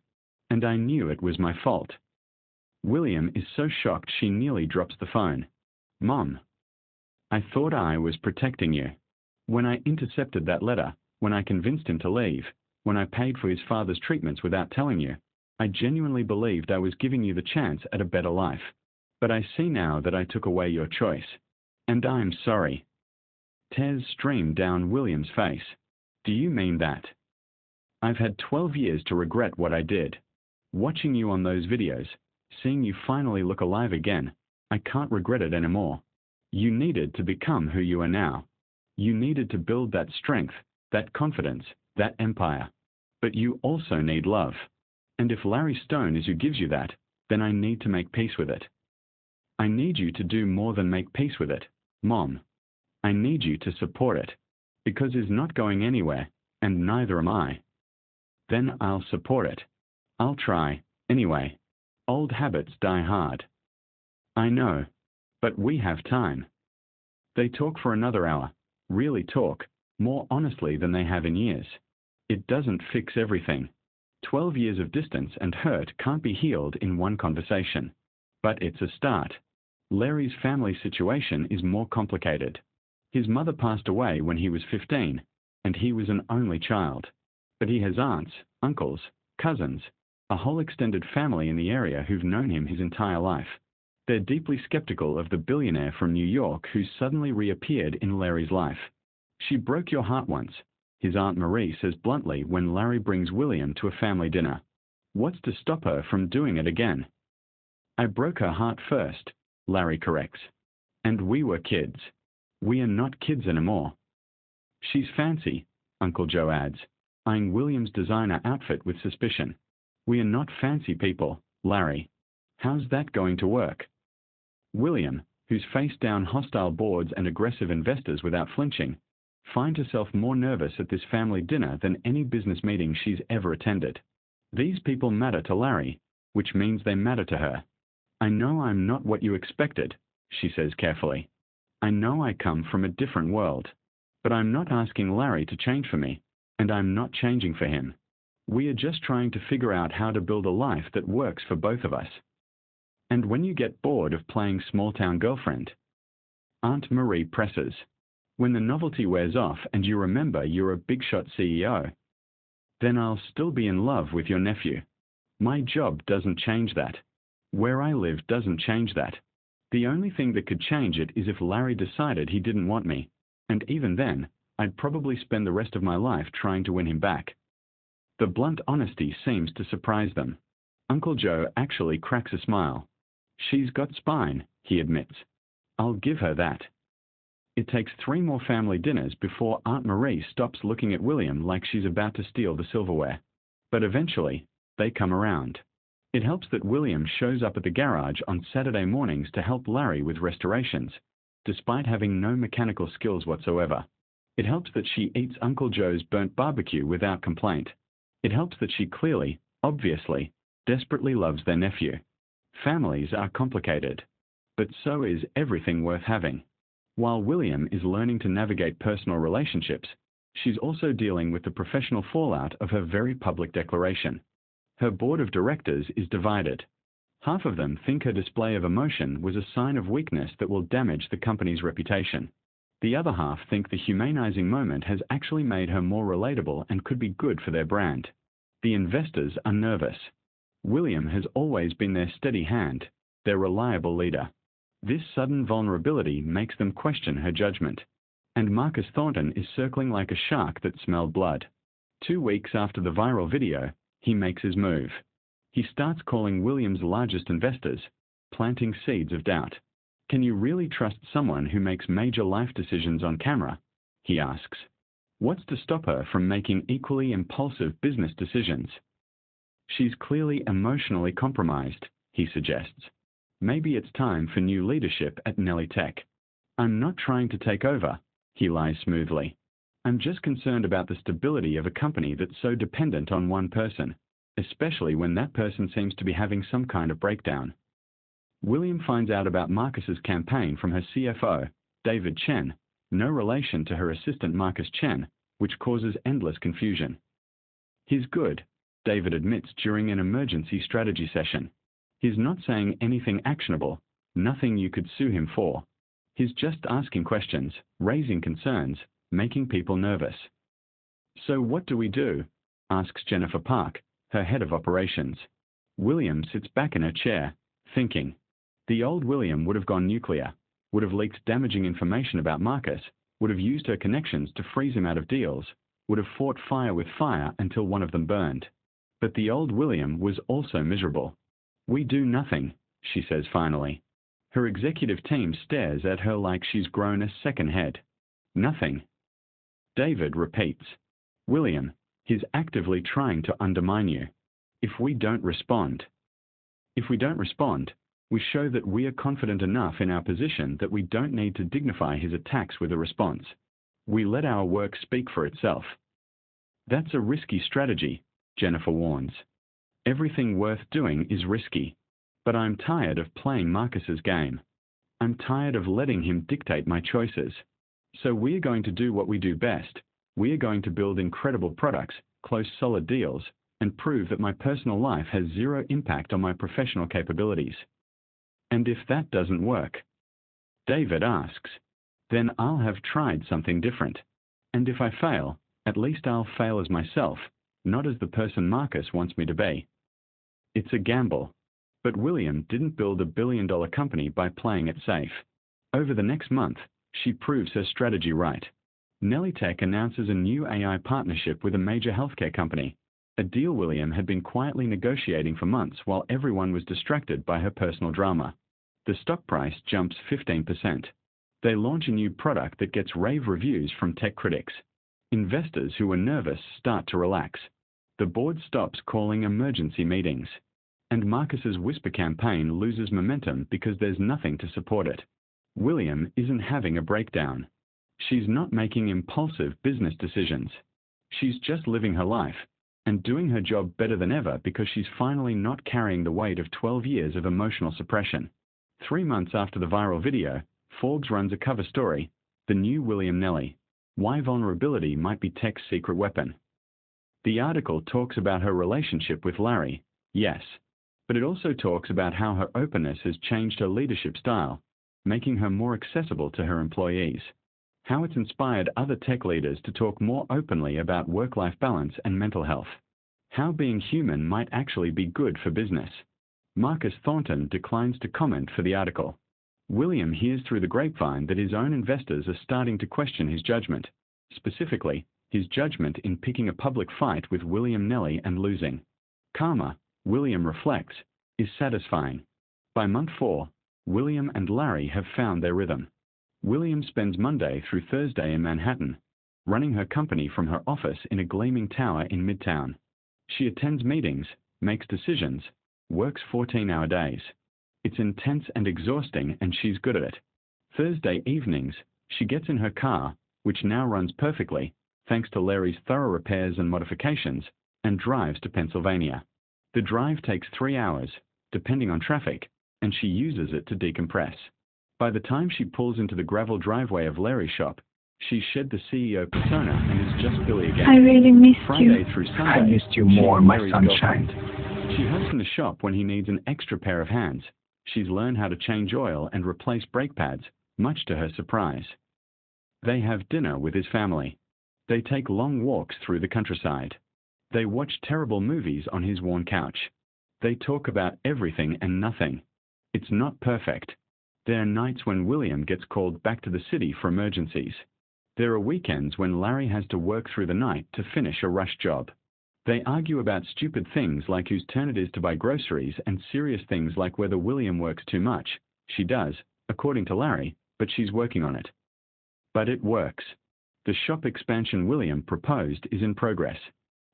And I knew it was my fault. William is so shocked she nearly drops the phone. Mom. I thought I was protecting you. When I intercepted that letter, when I convinced him to leave, when I paid for his father's treatments without telling you, I genuinely believed I was giving you the chance at a better life. But I see now that I took away your choice. And I'm sorry. Tears streamed down William's face. Do you mean that? I've had 12 years to regret what I did. Watching you on those videos, seeing you finally look alive again, I can't regret it anymore. You needed to become who you are now. You needed to build that strength, that confidence, that empire. But you also need love. And if Larry Stone is who gives you that, then I need to make peace with it. I need you to do more than make peace with it, Mom. I need you to support it, because it's not going anywhere, and neither am I. Then I'll support it. I'll try, anyway. Old habits die hard. I know, but we have time. They talk for another hour, really talk, more honestly than they have in years. It doesn't fix everything. 12 years of distance and hurt can't be healed in one conversation. But it's a start. Larry's family situation is more complicated. His mother passed away when he was 15, and he was an only child. But he has aunts, uncles, cousins, a whole extended family in the area who've known him his entire life. They're deeply skeptical of the billionaire from New York who suddenly reappeared in Larry's life. She broke your heart once, his Aunt Marie says bluntly when Larry brings William to a family dinner. What's to stop her from doing it again? I broke her heart first, Larry corrects. And we were kids. We are not kids anymore. She's fancy, Uncle Joe adds, eyeing William's designer outfit with suspicion. We are not fancy people, Larry. How's that going to work? William, who's faced down hostile boards and aggressive investors without flinching, finds herself more nervous at this family dinner than any business meeting she's ever attended. These people matter to Larry, which means they matter to her. I know I'm not what you expected, she says carefully. I know I come from a different world. But I'm not asking Larry to change for me, and I'm not changing for him. We are just trying to figure out how to build a life that works for both of us. And when you get bored of playing small-town girlfriend, Aunt Marie presses. When the novelty wears off and you remember you're a big-shot CEO, then I'll still be in love with your nephew. My job doesn't change that. Where I live doesn't change that. The only thing that could change it is if Larry decided he didn't want me. And even then, I'd probably spend the rest of my life trying to win him back. The blunt honesty seems to surprise them. Uncle Joe actually cracks a smile. She's got spine, he admits. I'll give her that. It takes 3 more family dinners before Aunt Marie stops looking at William like she's about to steal the silverware. But eventually, they come around. It helps that William shows up at the garage on Saturday mornings to help Larry with restorations, despite having no mechanical skills whatsoever. It helps that she eats Uncle Joe's burnt barbecue without complaint. It helps that she clearly, obviously, desperately loves their nephew. Families are complicated, but so is everything worth having. While William is learning to navigate personal relationships, she's also dealing with the professional fallout of her very public declaration. Her board of directors is divided. Half of them think her display of emotion was a sign of weakness that will damage the company's reputation. The other half think the humanizing moment has actually made her more relatable and could be good for their brand. The investors are nervous. William has always been their steady hand, their reliable leader. This sudden vulnerability makes them question her judgment. And Marcus Thornton is circling like a shark that smelled blood. 2 weeks after the viral video, he makes his move. He starts calling William's largest investors, planting seeds of doubt. Can you really trust someone who makes major life decisions on camera? He asks. What's to stop her from making equally impulsive business decisions? She's clearly emotionally compromised, he suggests. Maybe it's time for new leadership at Nelly Tech. I'm not trying to take over, he lies smoothly. I'm just concerned about the stability of a company that's so dependent on one person, especially when that person seems to be having some kind of breakdown. William finds out about Marcus's campaign from her CFO, David Chen, no relation to her assistant Marcus Chen, which causes endless confusion. He's good, David admits during an emergency strategy session. He's not saying anything actionable, nothing you could sue him for. He's just asking questions, raising concerns, making people nervous. So what do we do? Asks Jennifer Park, her head of operations. William sits back in her chair, thinking. The old William would have gone nuclear, would have leaked damaging information about Marcus, would have used her connections to freeze him out of deals, would have fought fire with fire until one of them burned. But the old William was also miserable. We do nothing, she says finally. Her executive team stares at her like she's grown a second head. Nothing. David repeats. William, he's actively trying to undermine you. If we don't respond, we show that we are confident enough in our position that we don't need to dignify his attacks with a response. We let our work speak for itself. That's a risky strategy, Jennifer warns. Everything worth doing is risky. But I'm tired of playing Marcus's game. I'm tired of letting him dictate my choices. So we're going to do what we do best. We're going to build incredible products, close solid deals, and prove that my personal life has zero impact on my professional capabilities. And if that doesn't work, David asks, then I'll have tried something different. And if I fail, at least I'll fail as myself, not as the person Marcus wants me to be. It's a gamble. But William didn't build a billion-dollar company by playing it safe. Over the next month, she proves her strategy right. Nelly Tech announces a new AI partnership with a major healthcare company, a deal William had been quietly negotiating for months while everyone was distracted by her personal drama. The stock price jumps 15%. They launch a new product that gets rave reviews from tech critics. Investors who were nervous start to relax. The board stops calling emergency meetings. And Marcus's whisper campaign loses momentum because there's nothing to support it. William isn't having a breakdown. She's not making impulsive business decisions. She's just living her life and doing her job better than ever because she's finally not carrying the weight of 12 years of emotional suppression. 3 months after the viral video, Forbes runs a cover story, The New William Nelly, Why Vulnerability Might Be Tech's Secret Weapon. The article talks about her relationship with Larry, yes. But it also talks about how her openness has changed her leadership style, making her more accessible to her employees. How it's inspired other tech leaders to talk more openly about work-life balance and mental health. How being human might actually be good for business. Marcus Thornton declines to comment for the article. William hears through the grapevine that his own investors are starting to question his judgment, specifically, his judgment in picking a public fight with William Nelly and losing. Karma, William reflects, is satisfying. By month 4, William and Larry have found their rhythm. William spends Monday through Thursday in Manhattan, running her company from her office in a gleaming tower in Midtown. She attends meetings, makes decisions, works 14-hour days. It's intense and exhausting, and she's good at it. Thursday evenings, she gets in her car, which now runs perfectly, thanks to Larry's thorough repairs and modifications, and drives to Pennsylvania. The drive takes 3 hours, depending on traffic, and she uses it to decompress. By the time she pulls into the gravel driveway of Larry's shop, she's shed the CEO persona and is just Billy again. I really missed Friday you. through Sunday, I missed you more, my Larry's sunshine. girlfriend. She helps in the shop when he needs an extra pair of hands. She's learned how to change oil and replace brake pads, much to her surprise. They have dinner with his family. They take long walks through the countryside. They watch terrible movies on his worn couch. They talk about everything and nothing. It's not perfect. There are nights when William gets called back to the city for emergencies. There are weekends when Larry has to work through the night to finish a rush job. They argue about stupid things like whose turn it is to buy groceries and serious things like whether William works too much. She does, according to Larry, but she's working on it. But it works. The shop expansion William proposed is in progress.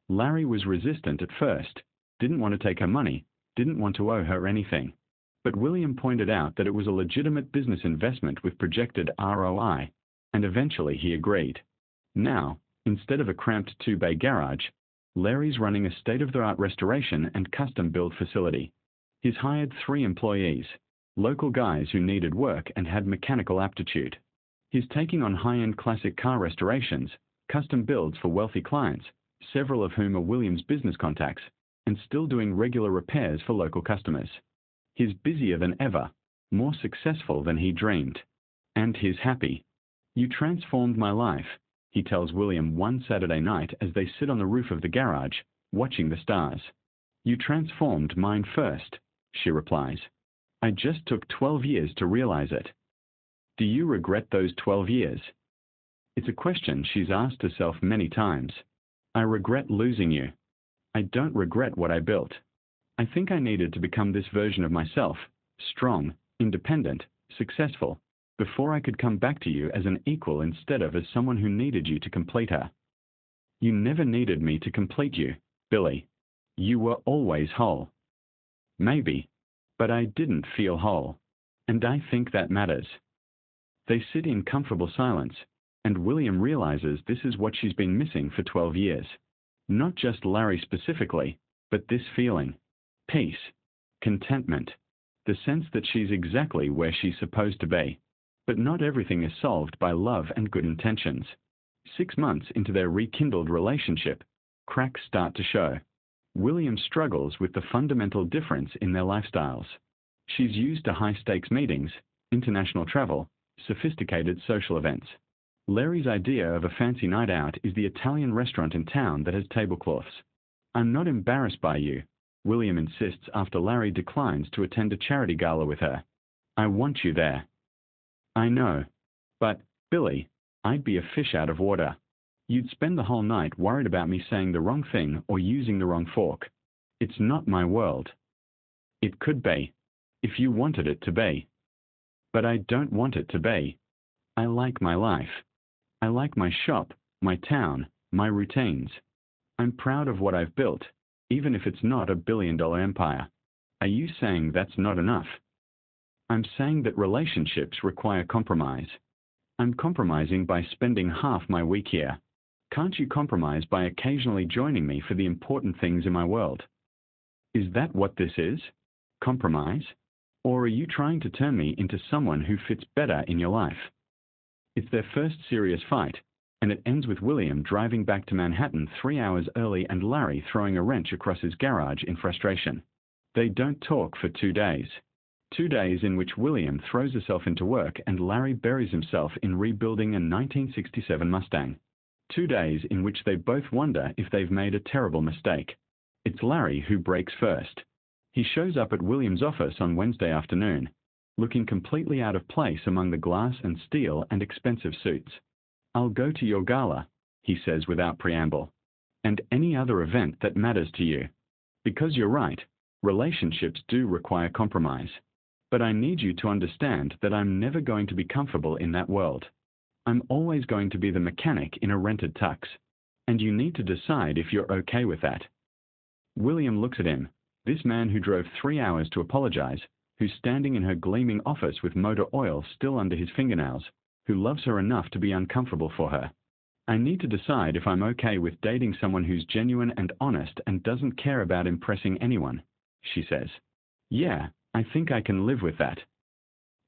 Larry was resistant at first, didn't want to take her money, didn't want to owe her anything. But William pointed out that it was a legitimate business investment with projected ROI, and eventually he agreed. Now, instead of a cramped two-bay garage, Larry's running a state-of-the-art restoration and custom-build facility. He's hired 3 employees, local guys who needed work and had mechanical aptitude. He's taking on high-end classic car restorations, custom builds for wealthy clients, several of whom are William's business contacts, and still doing regular repairs for local customers. He's busier than ever, more successful than he dreamed. And he's happy. "You transformed my life," he tells William one Saturday night as they sit on the roof of the garage, watching the stars. "You transformed mine first," she replies. "I just took 12 years to realize it." Do you regret those 12 years? It's a question she's asked herself many times. I regret losing you. I don't regret what I built. I think I needed to become this version of myself, strong, independent, successful, before I could come back to you as an equal instead of as someone who needed you to complete her. You never needed me to complete you, Billy. You were always whole. Maybe, but I didn't feel whole. And I think that matters. They sit in comfortable silence, and William realizes this is what she's been missing for 12 years. Not just Larry specifically, but this feeling. Peace. Contentment. The sense that she's exactly where she's supposed to be. But not everything is solved by love and good intentions. 6 months into their rekindled relationship, cracks start to show. William struggles with the fundamental difference in their lifestyles. She's used to high-stakes meetings, international travel, sophisticated social events. Larry's idea of a fancy night out is the Italian restaurant in town that has tablecloths. "I'm not embarrassed by you," William insists after Larry declines to attend a charity gala with her. "I want you there." "I know. But, Billy, I'd be a fish out of water. You'd spend the whole night worried about me saying the wrong thing or using the wrong fork. It's not my world." "It could be, if you wanted it to be." "But I don't want it to be. I like my life. I like my shop, my town, my routines. I'm proud of what I've built, even if it's not a billion-dollar empire. Are you saying that's not enough?" "I'm saying that relationships require compromise. I'm compromising by spending half my week here. Can't you compromise by occasionally joining me for the important things in my world?" Is that what this is? Compromise? Or are you trying to turn me into someone who fits better in your life? It's their first serious fight, and it ends with William driving back to Manhattan 3 hours early and Larry throwing a wrench across his garage in frustration. They don't talk for 2 days. 2 days in which William throws herself into work and Larry buries himself in rebuilding a 1967 Mustang. 2 days in which they both wonder if they've made a terrible mistake. It's Larry who breaks first. He shows up at William's office on Wednesday afternoon, looking completely out of place among the glass and steel and expensive suits. "I'll go to your gala," he says without preamble, "and any other event that matters to you. Because you're right, relationships do require compromise. But I need you to understand that I'm never going to be comfortable in that world. I'm always going to be the mechanic in a rented tux. And you need to decide if you're okay with that." William looks at him, this man who drove 3 hours to apologize, who's standing in her gleaming office with motor oil still under his fingernails, who loves her enough to be uncomfortable for her. "I need to decide if I'm okay with dating someone who's genuine and honest and doesn't care about impressing anyone," she says. "Yeah, I think I can live with that."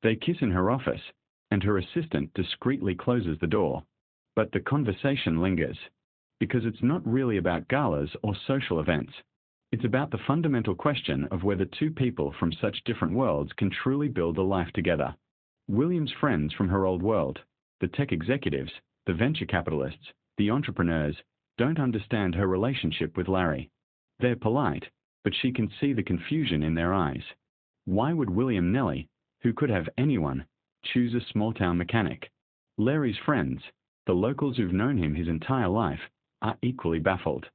They kiss in her office, and her assistant discreetly closes the door. But the conversation lingers, because it's not really about galas or social events. It's about the fundamental question of whether two people from such different worlds can truly build a life together. William's friends from her old world, the tech executives, the venture capitalists, the entrepreneurs, don't understand her relationship with Larry. They're polite, but she can see the confusion in their eyes. Why would William Nellie, who could have anyone, choose a small-town mechanic? Larry's friends, The locals who've known him his entire life are equally baffled.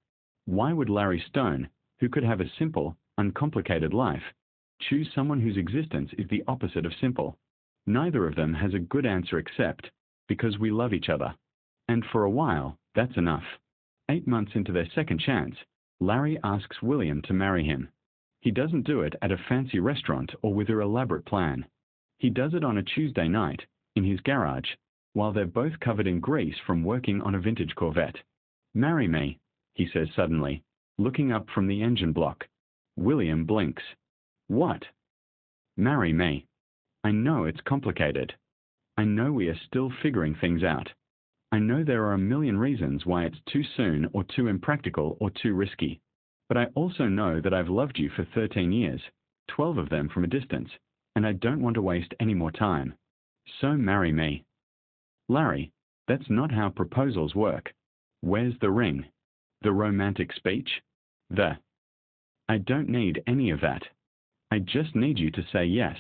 Why would Larry Stone, who could have a simple, uncomplicated life, choose someone whose existence is the opposite of simple? Neither of them has a good answer except, because we love each other. And for a while, that's enough. 8 months into their second chance, Larry asks William to marry him. He doesn't do it at a fancy restaurant or with an elaborate plan. He does it on a Tuesday night, in his garage, while they're both covered in grease from working on a vintage Corvette. "Marry me," he says suddenly, looking up from the engine block. William blinks. "What?" "Marry me. I know it's complicated. I know we are still figuring things out. I know there are a million reasons why it's too soon or too impractical or too risky. But I also know that I've loved you for 13 years, 12 of them from a distance, and I don't want to waste any more time. So marry me." "Larry, that's not how proposals work. Where's the ring? The romantic speech? I don't need any of that. I just need you to say yes."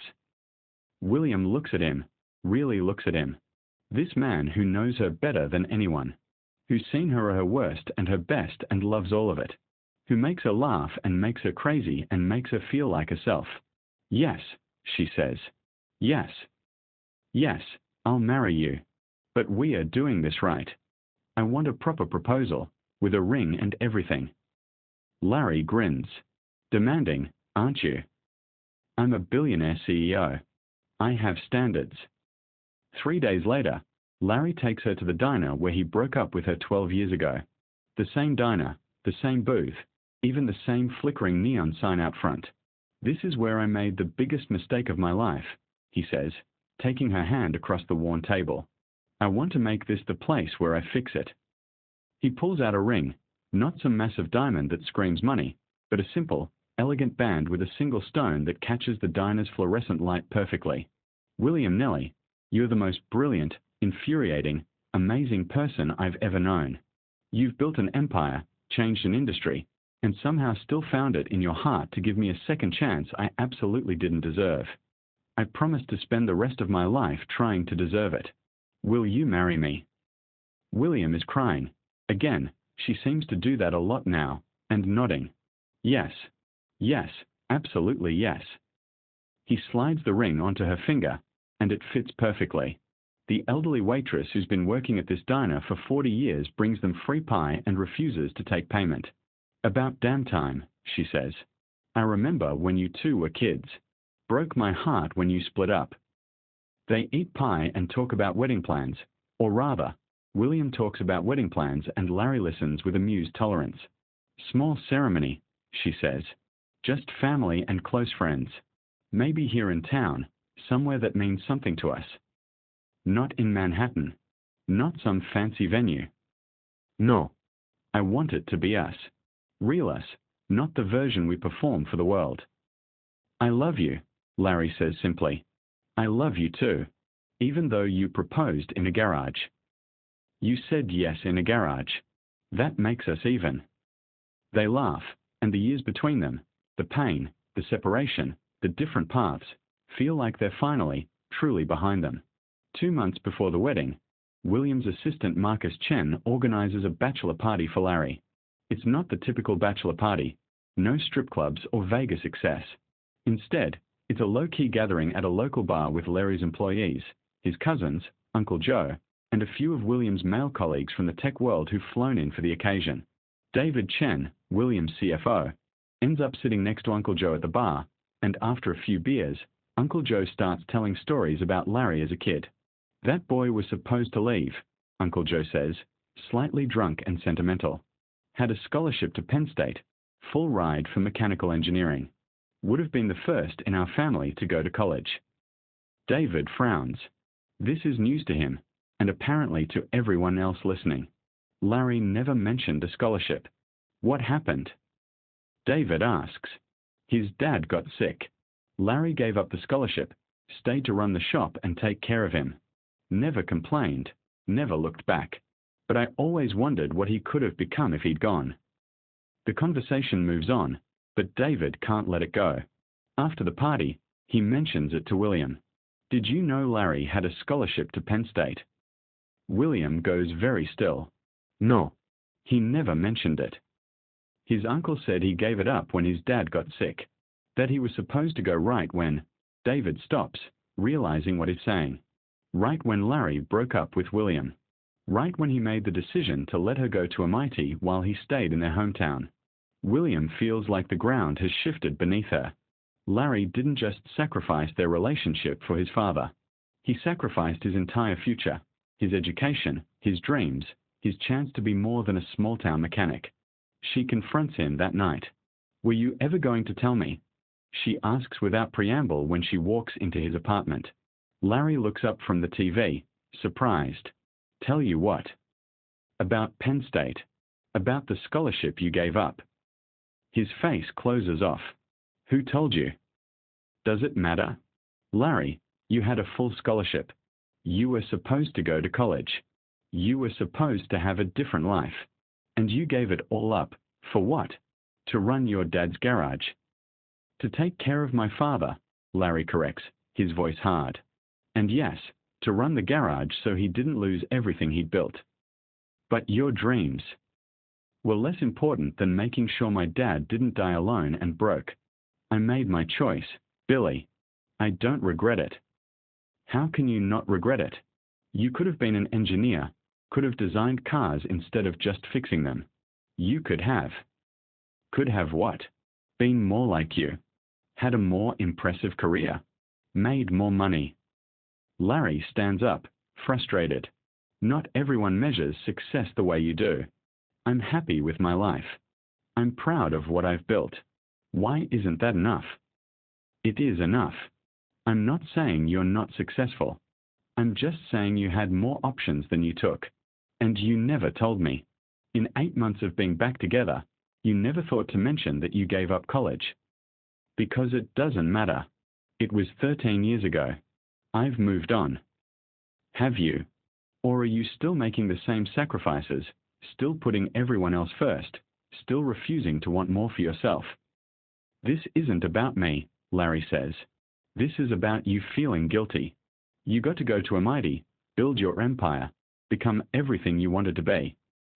William looks at him, really looks at him. This man who knows her better than anyone, who's seen her at her worst and her best and loves all of it, who makes her laugh and makes her crazy and makes her feel like herself. "Yes," she says. "Yes. Yes, I'll marry you. But we are doing this right. I want a proper proposal, with a ring and everything." Larry grins. "Demanding, aren't you? I'm a billionaire CEO. I have standards." 3 days later, Larry takes her to the diner where he broke up with her 12 years ago. The same diner, the same booth, even the same flickering neon sign out front. "This is where I made the biggest mistake of my life," he says, taking her hand across the worn table. "I want to make this the place where I fix it." He pulls out a ring, not some massive diamond that screams money, but a simple, elegant band with a single stone that catches the diner's fluorescent light perfectly. "William Nelly, you're the most brilliant, infuriating, amazing person I've ever known. You've built an empire, changed an industry, and somehow still found it in your heart to give me a second chance I absolutely didn't deserve. I promise to spend the rest of my life trying to deserve it. Will you marry me?" William is crying. Again, she seems to do that a lot now, and nodding. "Yes. Yes, absolutely yes." He slides the ring onto her finger, and it fits perfectly. The elderly waitress who's been working at this diner for 40 years brings them free pie and refuses to take payment. "About damn time," she says. "I remember when you two were kids. Broke my heart when you split up." They eat pie and talk about wedding plans, or rather, William talks about wedding plans and Larry listens with amused tolerance. "Small ceremony," she says. "Just family and close friends. Maybe here in town, somewhere that means something to us. Not in Manhattan. Not some fancy venue. No. I want it to be us. Real us, not the version we perform for the world." "I love you," Larry says simply. "I love you too, even though you proposed in a garage. You said yes in a garage. That makes us even." They laugh, and the years between them, the pain, the separation, the different paths, feel like they're finally, truly behind them. 2 months before the wedding, William's assistant Marcus Chen organizes a bachelor party for Larry. It's not the typical bachelor party, no strip clubs or Vegas excess. Instead, it's a low-key gathering at a local bar with Larry's employees, his cousins, Uncle Joe, and a few of William's male colleagues from the tech world who've flown in for the occasion. David Chen, William's CFO, ends up sitting next to Uncle Joe at the bar, and after a few beers, Uncle Joe starts telling stories about Larry as a kid. "That boy was supposed to leave," Uncle Joe says, slightly drunk and sentimental. "Had a scholarship to Penn State, full ride for mechanical engineering. Would have been the first in our family to go to college." David frowns. This is news to him, and apparently to everyone else listening. Larry never mentioned a scholarship. What happened? David asks. His dad got sick. Larry gave up the scholarship, stayed to run the shop and take care of him. Never complained, never looked back. But I always wondered what he could have become if he'd gone. The conversation moves on, but David can't let it go. After the party, he mentions it to William. "Did you know Larry had a scholarship to Penn State?" William goes very still. No. He never mentioned it. His uncle said he gave it up when his dad got sick, that he was supposed to go right when David stops, realizing what he's saying. Right when Larry broke up with William. Right when he made the decision to let her go to MIT while he stayed in their hometown. William feels like the ground has shifted beneath her. Larry didn't just sacrifice their relationship for his father. He sacrificed his entire future, his education, his dreams, his chance to be more than a small-town mechanic. She confronts him that night. "Were you ever going to tell me?" She asks without preamble when she walks into his apartment. Larry looks up from the TV, surprised. "Tell you what?" "About Penn State. About the scholarship you gave up." His face closes off. "Who told you?" "Does it matter?" "Larry, you had a full scholarship. You were supposed to go to college. You were supposed to have a different life. And you gave it all up. For what? To run your dad's garage." "To take care of my father," Larry corrects, his voice hard. "And yes, to run the garage so he didn't lose everything he'd built." "But your dreams were less important than making sure my dad didn't die alone and broke. I made my choice, Billy. I don't regret it." "How can you not regret it? You could have been an engineer, could have designed cars instead of just fixing them. You could have." "Could have what?" "Been more like you. Had a more impressive career. Made more money." Larry stands up, frustrated. "Not everyone measures success the way you do. I'm happy with my life. I'm proud of what I've built. Why isn't that enough?" "It is enough. I'm not saying you're not successful. I'm just saying you had more options than you took. And you never told me. In 8 months of being back together, you never thought to mention that you gave up college." "Because it doesn't matter. It was 13 years ago. I've moved on." "Have you? Or are you still making the same sacrifices, still putting everyone else first, still refusing to want more for yourself?" "This isn't about me," Larry says. "This is about you feeling guilty. You got to go to MIT, build your empire, become everything you wanted to be.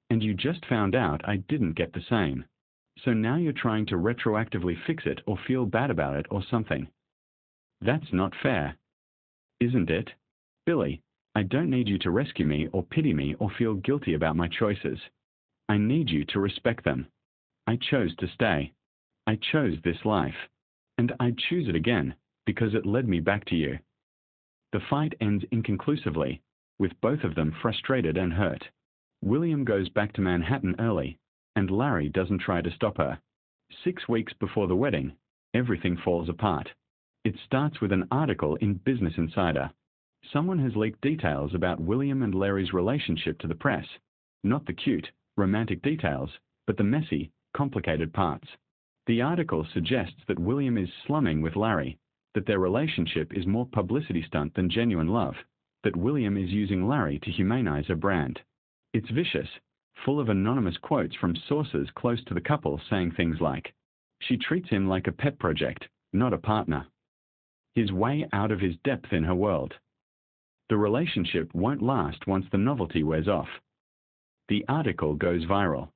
And you just found out I didn't get the same. So now you're trying to retroactively fix it or feel bad about it or something. That's not fair. Isn't it? Billy, I don't need you to rescue me or pity me or feel guilty about my choices. I need you to respect them. I chose to stay. I chose this life. And I'd choose it again, because it led me back to you." The fight ends inconclusively, with both of them frustrated and hurt. William goes back to Manhattan early, and Larry doesn't try to stop her. 6 weeks before the wedding, everything falls apart. It starts with an article in Business Insider. Someone has leaked details about William and Larry's relationship to the press. Not the cute, romantic details, but the messy, complicated parts. The article suggests that William is slumming with Larry, that their relationship is more publicity stunt than genuine love, that William is using Larry to humanize her brand. It's vicious, full of anonymous quotes from sources close to the couple saying things like, "She treats him like a pet project, not a partner." He's way out of his depth in her world. The relationship won't last once the novelty wears off. The article goes viral.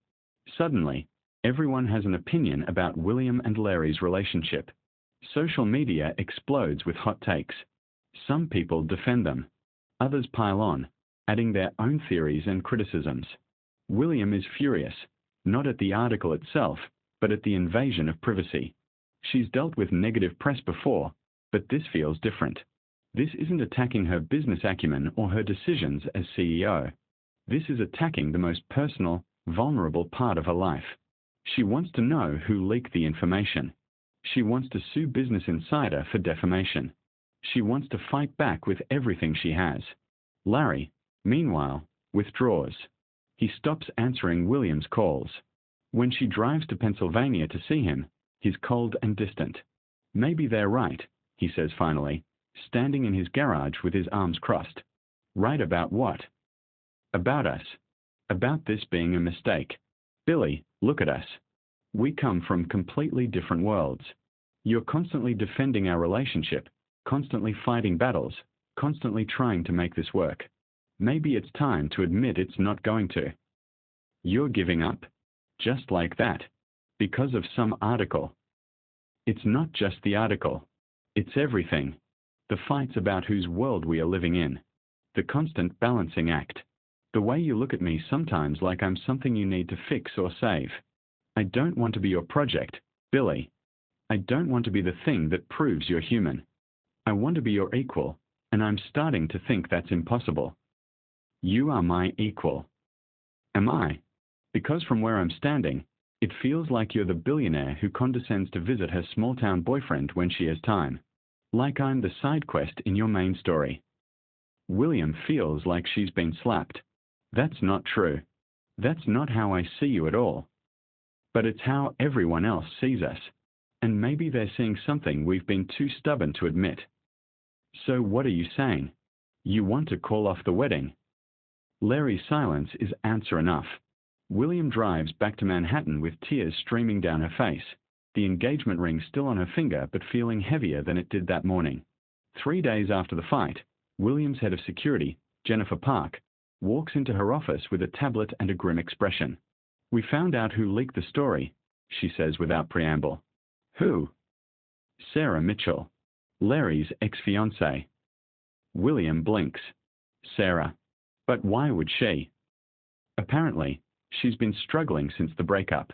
Suddenly, everyone has an opinion about William and Larry's relationship. Social media explodes with hot takes. Some people defend them. Others pile on, adding their own theories and criticisms. William is furious, not at the article itself, but at the invasion of privacy. She's dealt with negative press before, but this feels different. This isn't attacking her business acumen or her decisions as CEO. This is attacking the most personal, vulnerable part of her life. She wants to know who leaked the information. She wants to sue Business Insider for defamation. She wants to fight back with everything she has. Larry, meanwhile, withdraws. He stops answering William's calls. When she drives to Pennsylvania to see him, he's cold and distant. "Maybe they're right," he says finally, standing in his garage with his arms crossed. "Right about what?" "About us. About this being a mistake. Billy, look at us. We come from completely different worlds. You're constantly defending our relationship, constantly fighting battles, constantly trying to make this work. Maybe it's time to admit it's not going to. You're giving up? Just like that? Because of some article? It's not just the article. It's everything. The fights about whose world we are living in. The constant balancing act. The way you look at me sometimes like I'm something you need to fix or save. I don't want to be your project, Billy. I don't want to be the thing that proves you're human. I want to be your equal, and I'm starting to think that's impossible. You are my equal. Am I? Because from where I'm standing, it feels like you're the billionaire who condescends to visit her small-town boyfriend when she has time. Like I'm the side quest in your main story. William feels like she's been slapped. That's not true. That's not how I see you at all. But it's how everyone else sees us. And maybe they're seeing something we've been too stubborn to admit. So what are you saying? You want to call off the wedding? Larry's silence is answer enough. William drives back to Manhattan with tears streaming down her face, the engagement ring still on her finger but feeling heavier than it did that morning. 3 days after the fight, William's head of security, Jennifer Park, walks into her office with a tablet and a grim expression. We found out who leaked the story, she says without preamble. Who? Sarah Mitchell, Larry's ex-fiancée. William blinks. Sarah. But why would she? Apparently, she's been struggling since the breakup.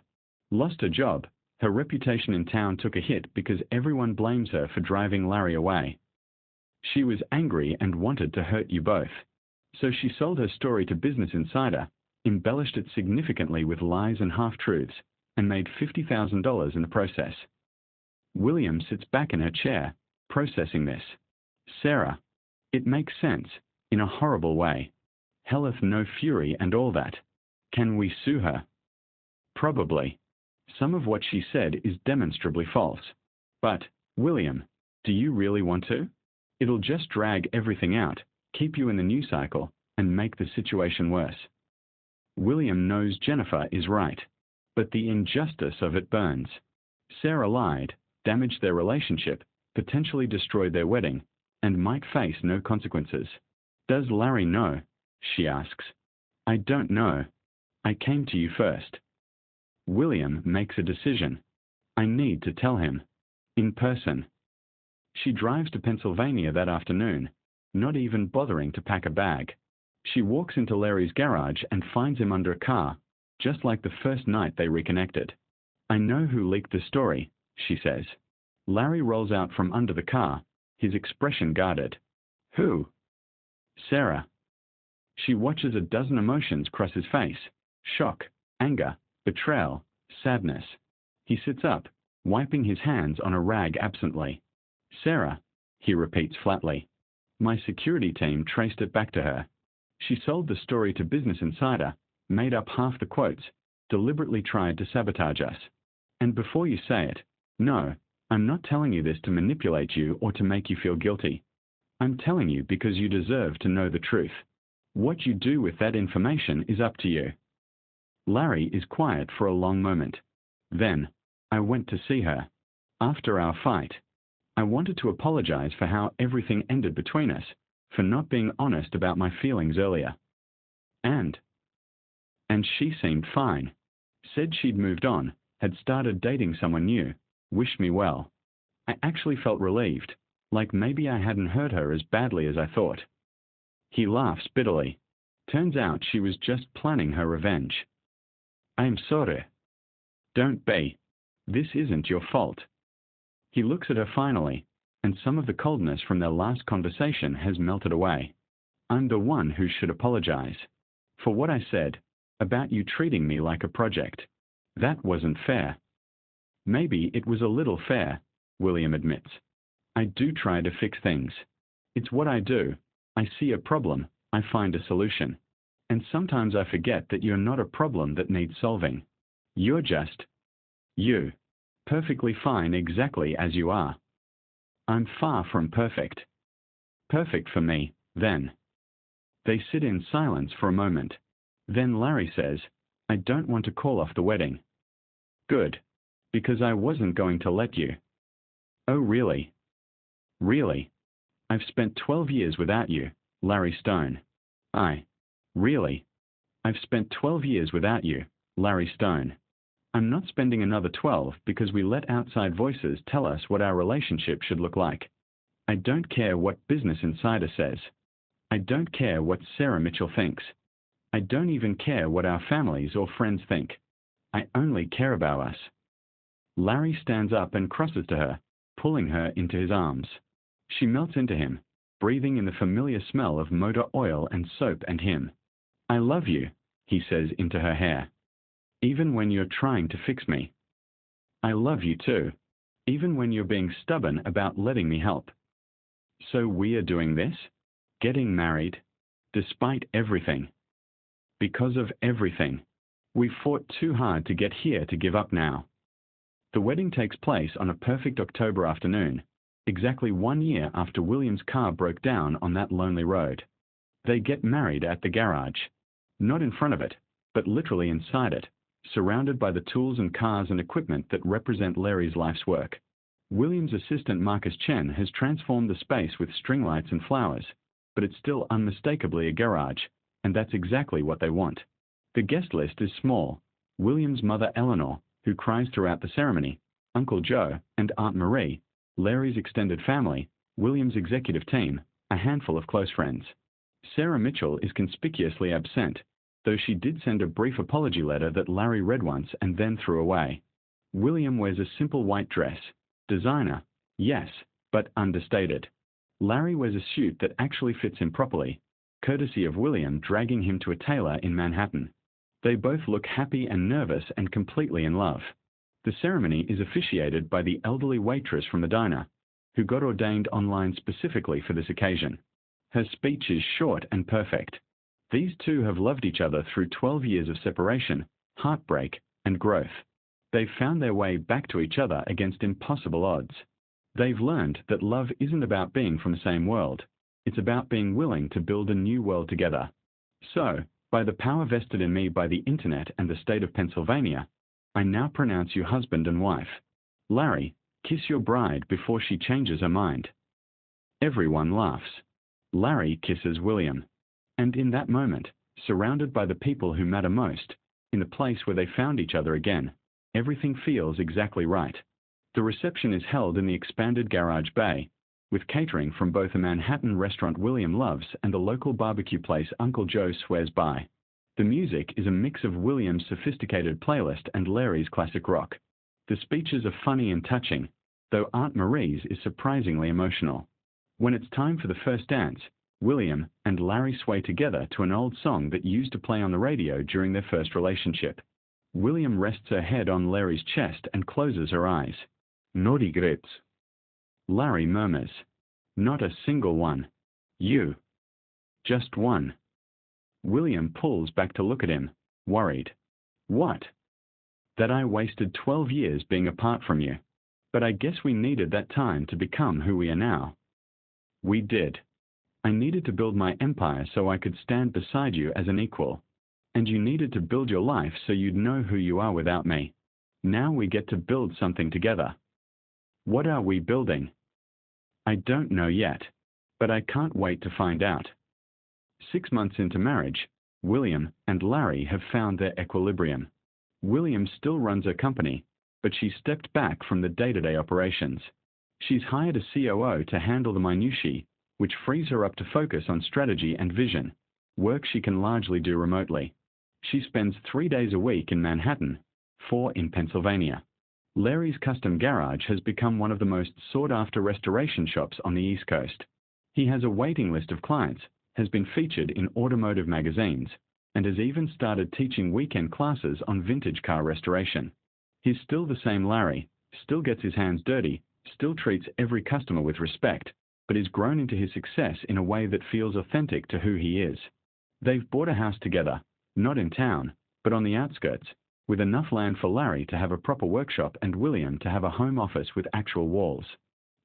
Lost her job, her reputation in town took a hit because everyone blames her for driving Larry away. She was angry and wanted to hurt you both. So she sold her story to Business Insider, embellished it significantly with lies and half-truths, and made $50,000 in the process. William sits back in her chair, processing this. Sarah. It makes sense, in a horrible way. Helleth no fury and all that. Can we sue her? Probably. Some of what she said is demonstrably false. But, William, do you really want to? It'll just drag everything out, keep you in the news cycle, and make the situation worse. William knows Jennifer is right, but the injustice of it burns. Sarah lied, damaged their relationship, potentially destroyed their wedding, and might face no consequences. Does Larry know? She asks. I don't know. I came to you first. William makes a decision. I need to tell him. In person. She drives to Pennsylvania that afternoon, not even bothering to pack a bag. She walks into Larry's garage and finds him under a car, just like the first night they reconnected. I know who leaked the story, she says. Larry rolls out from under the car, his expression guarded. Who? Sarah. She watches a dozen emotions cross his face. Shock, anger, betrayal, sadness. He sits up, wiping his hands on a rag absently. Sarah, he repeats flatly. My security team traced it back to her. She sold the story to Business Insider, made up half the quotes, deliberately tried to sabotage us. And before you say it, no, I'm not telling you this to manipulate you or to make you feel guilty. I'm telling you because you deserve to know the truth. What you do with that information is up to you. Larry is quiet for a long moment. Then, I went to see her. After our fight, I wanted to apologize for how everything ended between us, for not being honest about my feelings earlier. And she seemed fine. Said she'd moved on, had started dating someone new, wished me well. I actually felt relieved, like maybe I hadn't hurt her as badly as I thought. He laughs bitterly. Turns out she was just planning her revenge. I'm sorry. Don't be. This isn't your fault. He looks at her finally, and some of the coldness from their last conversation has melted away. I'm the one who should apologize. For what I said, about you treating me like a project. That wasn't fair. Maybe it was a little fair, William admits. I do try to fix things. It's what I do. I see a problem, I find a solution. And sometimes I forget that you're not a problem that needs solving. You're just you. Perfectly fine exactly as you are. I'm far from perfect. Perfect for me, then. They sit in silence for a moment. Then Larry says, I don't want to call off the wedding. Good. Because I wasn't going to let you. Oh, really? Really? I've spent 12 years without you, Larry Stone. Really? I've spent 12 years without you, Larry Stone. I'm not spending another 12 because we let outside voices tell us what our relationship should look like. I don't care what Business Insider says. I don't care what Sarah Mitchell thinks. I don't even care what our families or friends think. I only care about us. Larry stands up and crosses to her, pulling her into his arms. She melts into him, breathing in the familiar smell of motor oil and soap and him. I love you, he says into her hair. Even when you're trying to fix me. I love you too, even when you're being stubborn about letting me help. So we are doing this? Getting married? Despite everything. Because of everything. We've fought too hard to get here to give up now. The wedding takes place on a perfect October afternoon, exactly 1 year after William's car broke down on that lonely road. They get married at the garage. Not in front of it, but literally inside it, surrounded by the tools and cars and equipment that represent Larry's life's work. William's assistant Marcus Chen has transformed the space with string lights and flowers, but it's still unmistakably a garage, and that's exactly what they want. The guest list is small. William's mother Eleanor, who cries throughout the ceremony, Uncle Joe and Aunt Marie, Larry's extended family, William's executive team, a handful of close friends. Sarah Mitchell is conspicuously absent, though she did send a brief apology letter that Larry read once and then threw away. William wears a simple white dress. Designer, yes, but understated. Larry wears a suit that actually fits him properly, courtesy of William dragging him to a tailor in Manhattan. They both look happy and nervous and completely in love. The ceremony is officiated by the elderly waitress from the diner, who got ordained online specifically for this occasion. Her speech is short and perfect. These two have loved each other through 12 years of separation, heartbreak, and growth. They've found their way back to each other against impossible odds. They've learned that love isn't about being from the same world. It's about being willing to build a new world together. So, by the power vested in me by the internet and the state of Pennsylvania, I now pronounce you husband and wife. Larry, kiss your bride before she changes her mind. Everyone laughs. Larry kisses William. And in that moment, surrounded by the people who matter most, in the place where they found each other again, everything feels exactly right. The reception is held in the expanded garage bay, with catering from both a Manhattan restaurant William loves and the local barbecue place Uncle Joe swears by. The music is a mix of William's sophisticated playlist and Larry's classic rock. The speeches are funny and touching, though Aunt Marie's is surprisingly emotional. When it's time for the first dance, William and Larry sway together to an old song that used to play on the radio during their first relationship. William rests her head on Larry's chest and closes her eyes. No regrets. Larry murmurs. Not a single one. You. Just one. William pulls back to look at him, worried. What? That I wasted 12 years being apart from you. But I guess we needed that time to become who we are now. We did. I needed to build my empire so I could stand beside you as an equal. And you needed to build your life so you'd know who you are without me. Now we get to build something together. What are we building? I don't know yet, but I can't wait to find out. 6 months into marriage, William and Larry have found their equilibrium. William still runs her company, but she's stepped back from the day-to-day operations. She's hired a COO to handle the minutiae, which frees her up to focus on strategy and vision, work she can largely do remotely. She spends 3 days a week in Manhattan, 4 in Pennsylvania. Larry's custom garage has become one of the most sought-after restoration shops on the East Coast. He has a waiting list of clients, has been featured in automotive magazines, and has even started teaching weekend classes on vintage car restoration. He's still the same Larry, still gets his hands dirty, still treats every customer with respect, but he's grown into his success in a way that feels authentic to who he is. They've bought a house together, not in town, but on the outskirts, with enough land for Larry to have a proper workshop and William to have a home office with actual walls.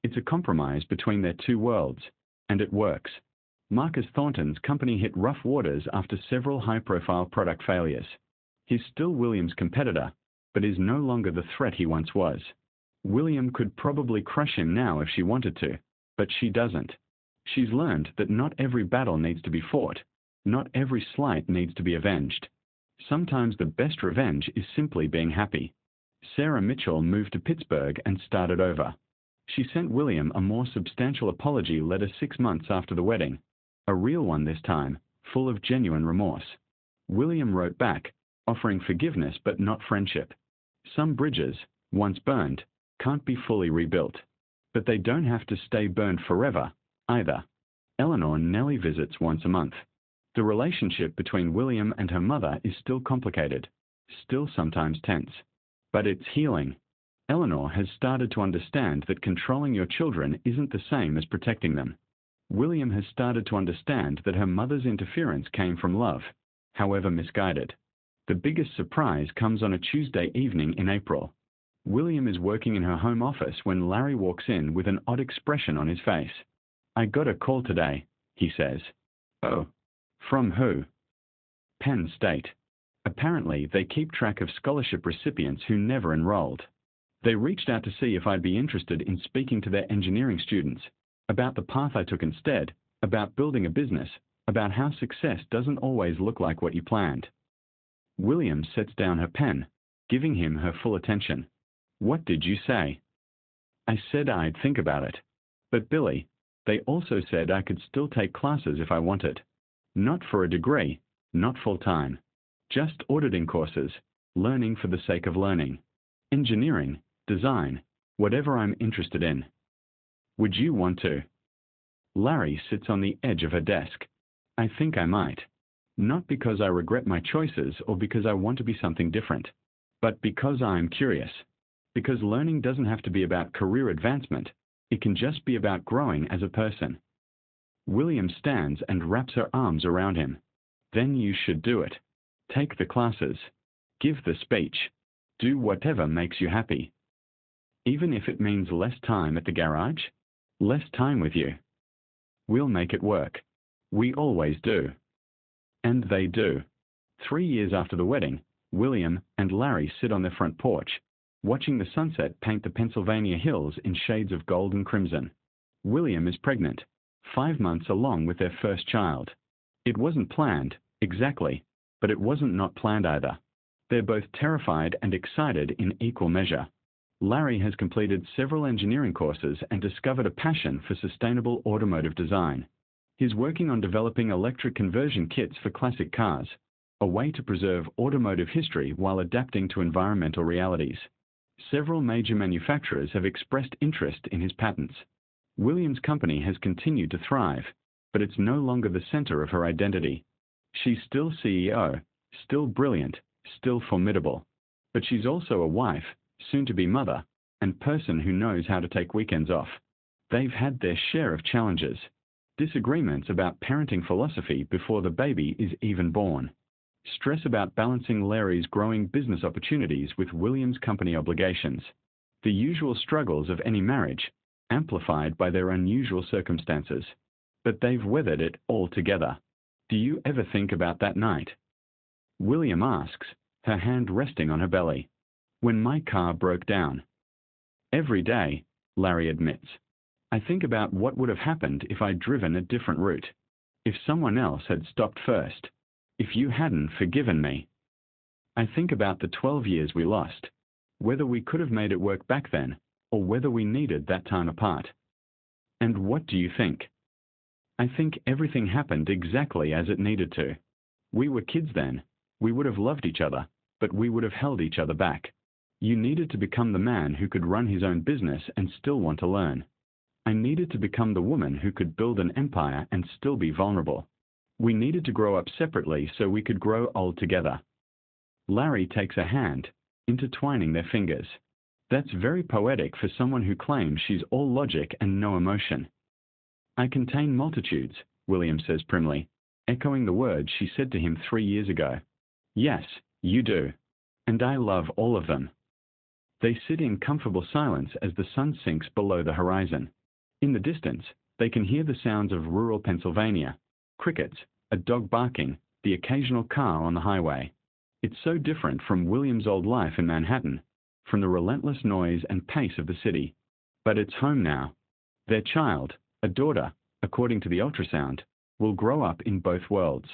It's a compromise between their two worlds, and it works. Marcus Thornton's company hit rough waters after several high-profile product failures. He's still William's competitor, but is no longer the threat he once was. William could probably crush him now if she wanted to, but she doesn't. She's learned that not every battle needs to be fought. Not every slight needs to be avenged. Sometimes the best revenge is simply being happy. Sarah Mitchell moved to Pittsburgh and started over. She sent William a more substantial apology letter 6 months after the wedding. A real one this time, full of genuine remorse. William wrote back, offering forgiveness but not friendship. Some bridges, once burned, can't be fully rebuilt. But they don't have to stay burned forever, either. Eleanor Nellie visits once a month. The relationship between William and her mother is still complicated, still sometimes tense. But it's healing. Eleanor has started to understand that controlling your children isn't the same as protecting them. William has started to understand that her mother's interference came from love, however misguided. The biggest surprise comes on a Tuesday evening in April. William is working in her home office when Larry walks in with an odd expression on his face. "I got a call today," he says. "Oh. From who?" Penn State. Apparently, they keep track of scholarship recipients who never enrolled. They reached out to see if I'd be interested in speaking to their engineering students, about the path I took instead, about building a business, about how success doesn't always look like what you planned. William sets down her pen, giving him her full attention. "What did you say?" "I said I'd think about it. But Billy, they also said I could still take classes if I wanted. Not for a degree, not full-time. Just auditing courses, learning for the sake of learning. Engineering, design, whatever I'm interested in. Would you want to?" Larry sits on the edge of her desk. "I think I might. Not because I regret my choices or because I want to be something different, but because I'm curious. Because learning doesn't have to be about career advancement. It can just be about growing as a person." William stands and wraps her arms around him. "Then you should do it. Take the classes. Give the speech. Do whatever makes you happy. Even if it means less time at the garage, less time with you. We'll make it work. We always do." And they do. 3 years after the wedding, William and Larry sit on their front porch, watching the sunset paint the Pennsylvania hills in shades of gold and crimson. William is pregnant, 5 months along with their first child. It wasn't planned, exactly, but it wasn't not planned either. They're both terrified and excited in equal measure. Larry has completed several engineering courses and discovered a passion for sustainable automotive design. He's working on developing electric conversion kits for classic cars, a way to preserve automotive history while adapting to environmental realities. Several major manufacturers have expressed interest in his patents. William's company has continued to thrive, but it's no longer the center of her identity. She's still CEO, still brilliant, still formidable. But she's also a wife, soon-to-be mother, and person who knows how to take weekends off. They've had their share of challenges. Disagreements about parenting philosophy before the baby is even born. Stress about balancing Larry's growing business opportunities with William's company obligations. The usual struggles of any marriage, amplified by their unusual circumstances. But they've weathered it all together. Do you ever think about that night? William asks, her hand resting on her belly. When my car broke down. Every day, Larry admits. I think about what would have happened if I'd driven a different route. If someone else had stopped first. If you hadn't forgiven me. I think about the 12 years we lost. Whether we could have made it work back then, or whether we needed that time apart. And what do you think? I think everything happened exactly as it needed to. We were kids then. We would have loved each other, but we would have held each other back. You needed to become the man who could run his own business and still want to learn. I needed to become the woman who could build an empire and still be vulnerable. We needed to grow up separately so we could grow old together. Larry takes a hand, intertwining their fingers. That's very poetic for someone who claims she's all logic and no emotion. I contain multitudes, William says primly, echoing the words she said to him 3 years ago. Yes, you do. And I love all of them. They sit in comfortable silence as the sun sinks below the horizon. In the distance, they can hear the sounds of rural Pennsylvania, crickets, a dog barking, the occasional car on the highway. It's so different from William's old life in Manhattan, from the relentless noise and pace of the city. But it's home now. Their child, a daughter, according to the ultrasound, will grow up in both worlds.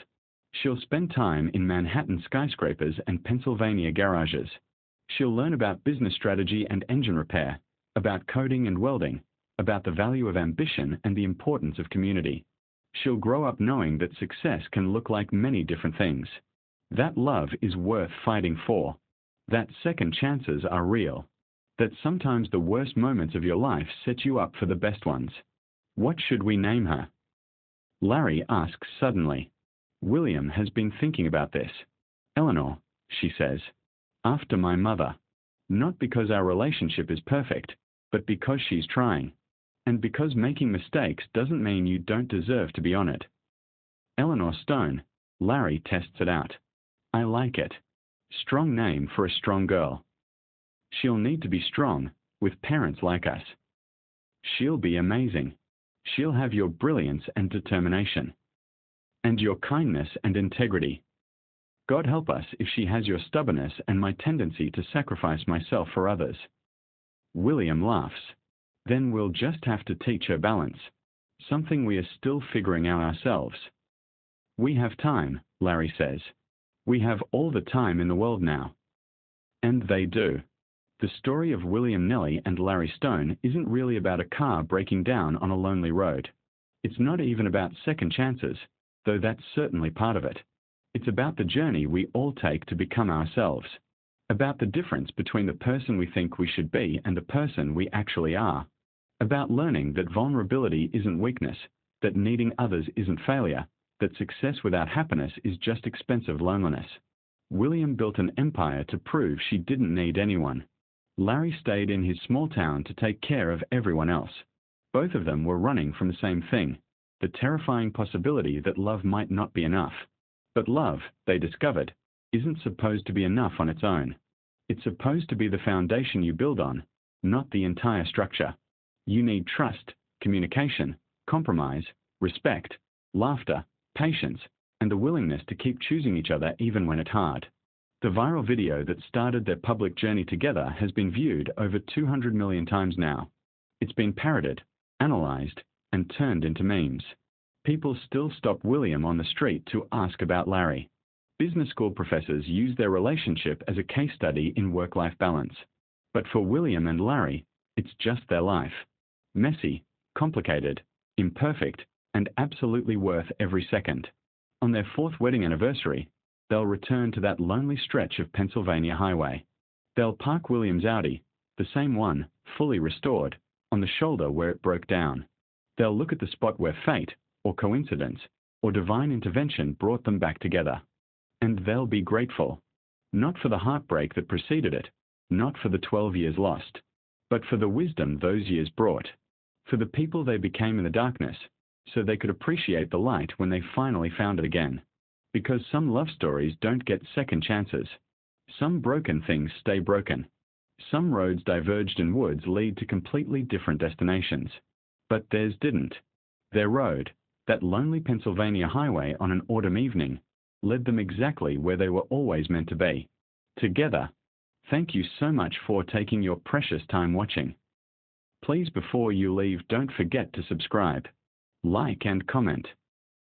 She'll spend time in Manhattan skyscrapers and Pennsylvania garages. She'll learn about business strategy and engine repair, about coding and welding, about the value of ambition and the importance of community. She'll grow up knowing that success can look like many different things. That love is worth fighting for. That second chances are real. That sometimes the worst moments of your life set you up for the best ones. What should we name her? Larry asks suddenly. William has been thinking about this. Eleanor, she says. After my mother. Not because our relationship is perfect, but because she's trying. And because making mistakes doesn't mean you don't deserve to be on it. Eleanor Stone. Larry tests it out. I like it. Strong name for a strong girl. She'll need to be strong, with parents like us. She'll be amazing. She'll have your brilliance and determination. And your kindness and integrity. God help us if she has your stubbornness and my tendency to sacrifice myself for others. William laughs. Then we'll just have to teach her balance. Something we are still figuring out ourselves. We have time, Larry says. We have all the time in the world now. And they do. The story of William Nelly and Larry Stone isn't really about a car breaking down on a lonely road. It's not even about second chances, though that's certainly part of it. It's about the journey we all take to become ourselves. About the difference between the person we think we should be and the person we actually are. About learning that vulnerability isn't weakness, that needing others isn't failure, that success without happiness is just expensive loneliness. William built an empire to prove she didn't need anyone. Larry stayed in his small town to take care of everyone else. Both of them were running from the same thing, the terrifying possibility that love might not be enough. But love, they discovered, isn't supposed to be enough on its own. It's supposed to be the foundation you build on, not the entire structure. You need trust, communication, compromise, respect, laughter, patience, and the willingness to keep choosing each other even when it's hard. The viral video that started their public journey together has been viewed over 200 million times now. It's been parodied, analyzed, and turned into memes. People still stop William on the street to ask about Larry. Business school professors use their relationship as a case study in work-life balance. But for William and Larry, it's just their life. Messy, complicated, imperfect, and absolutely worth every second. On their 4th wedding anniversary, they'll return to that lonely stretch of Pennsylvania highway. They'll park William's Audi, the same one, fully restored, on the shoulder where it broke down. They'll look at the spot where fate, or coincidence, or divine intervention brought them back together. And they'll be grateful. Not for the heartbreak that preceded it, not for the 12 years lost, but for the wisdom those years brought. For the people they became in the darkness, so they could appreciate the light when they finally found it again. Because some love stories don't get second chances. Some broken things stay broken. Some roads diverged in woods lead to completely different destinations. But theirs didn't. Their road, that lonely Pennsylvania highway on an autumn evening, led them exactly where they were always meant to be. Together. Thank you so much for taking your precious time watching. Please, before you leave, don't forget to subscribe, like and comment.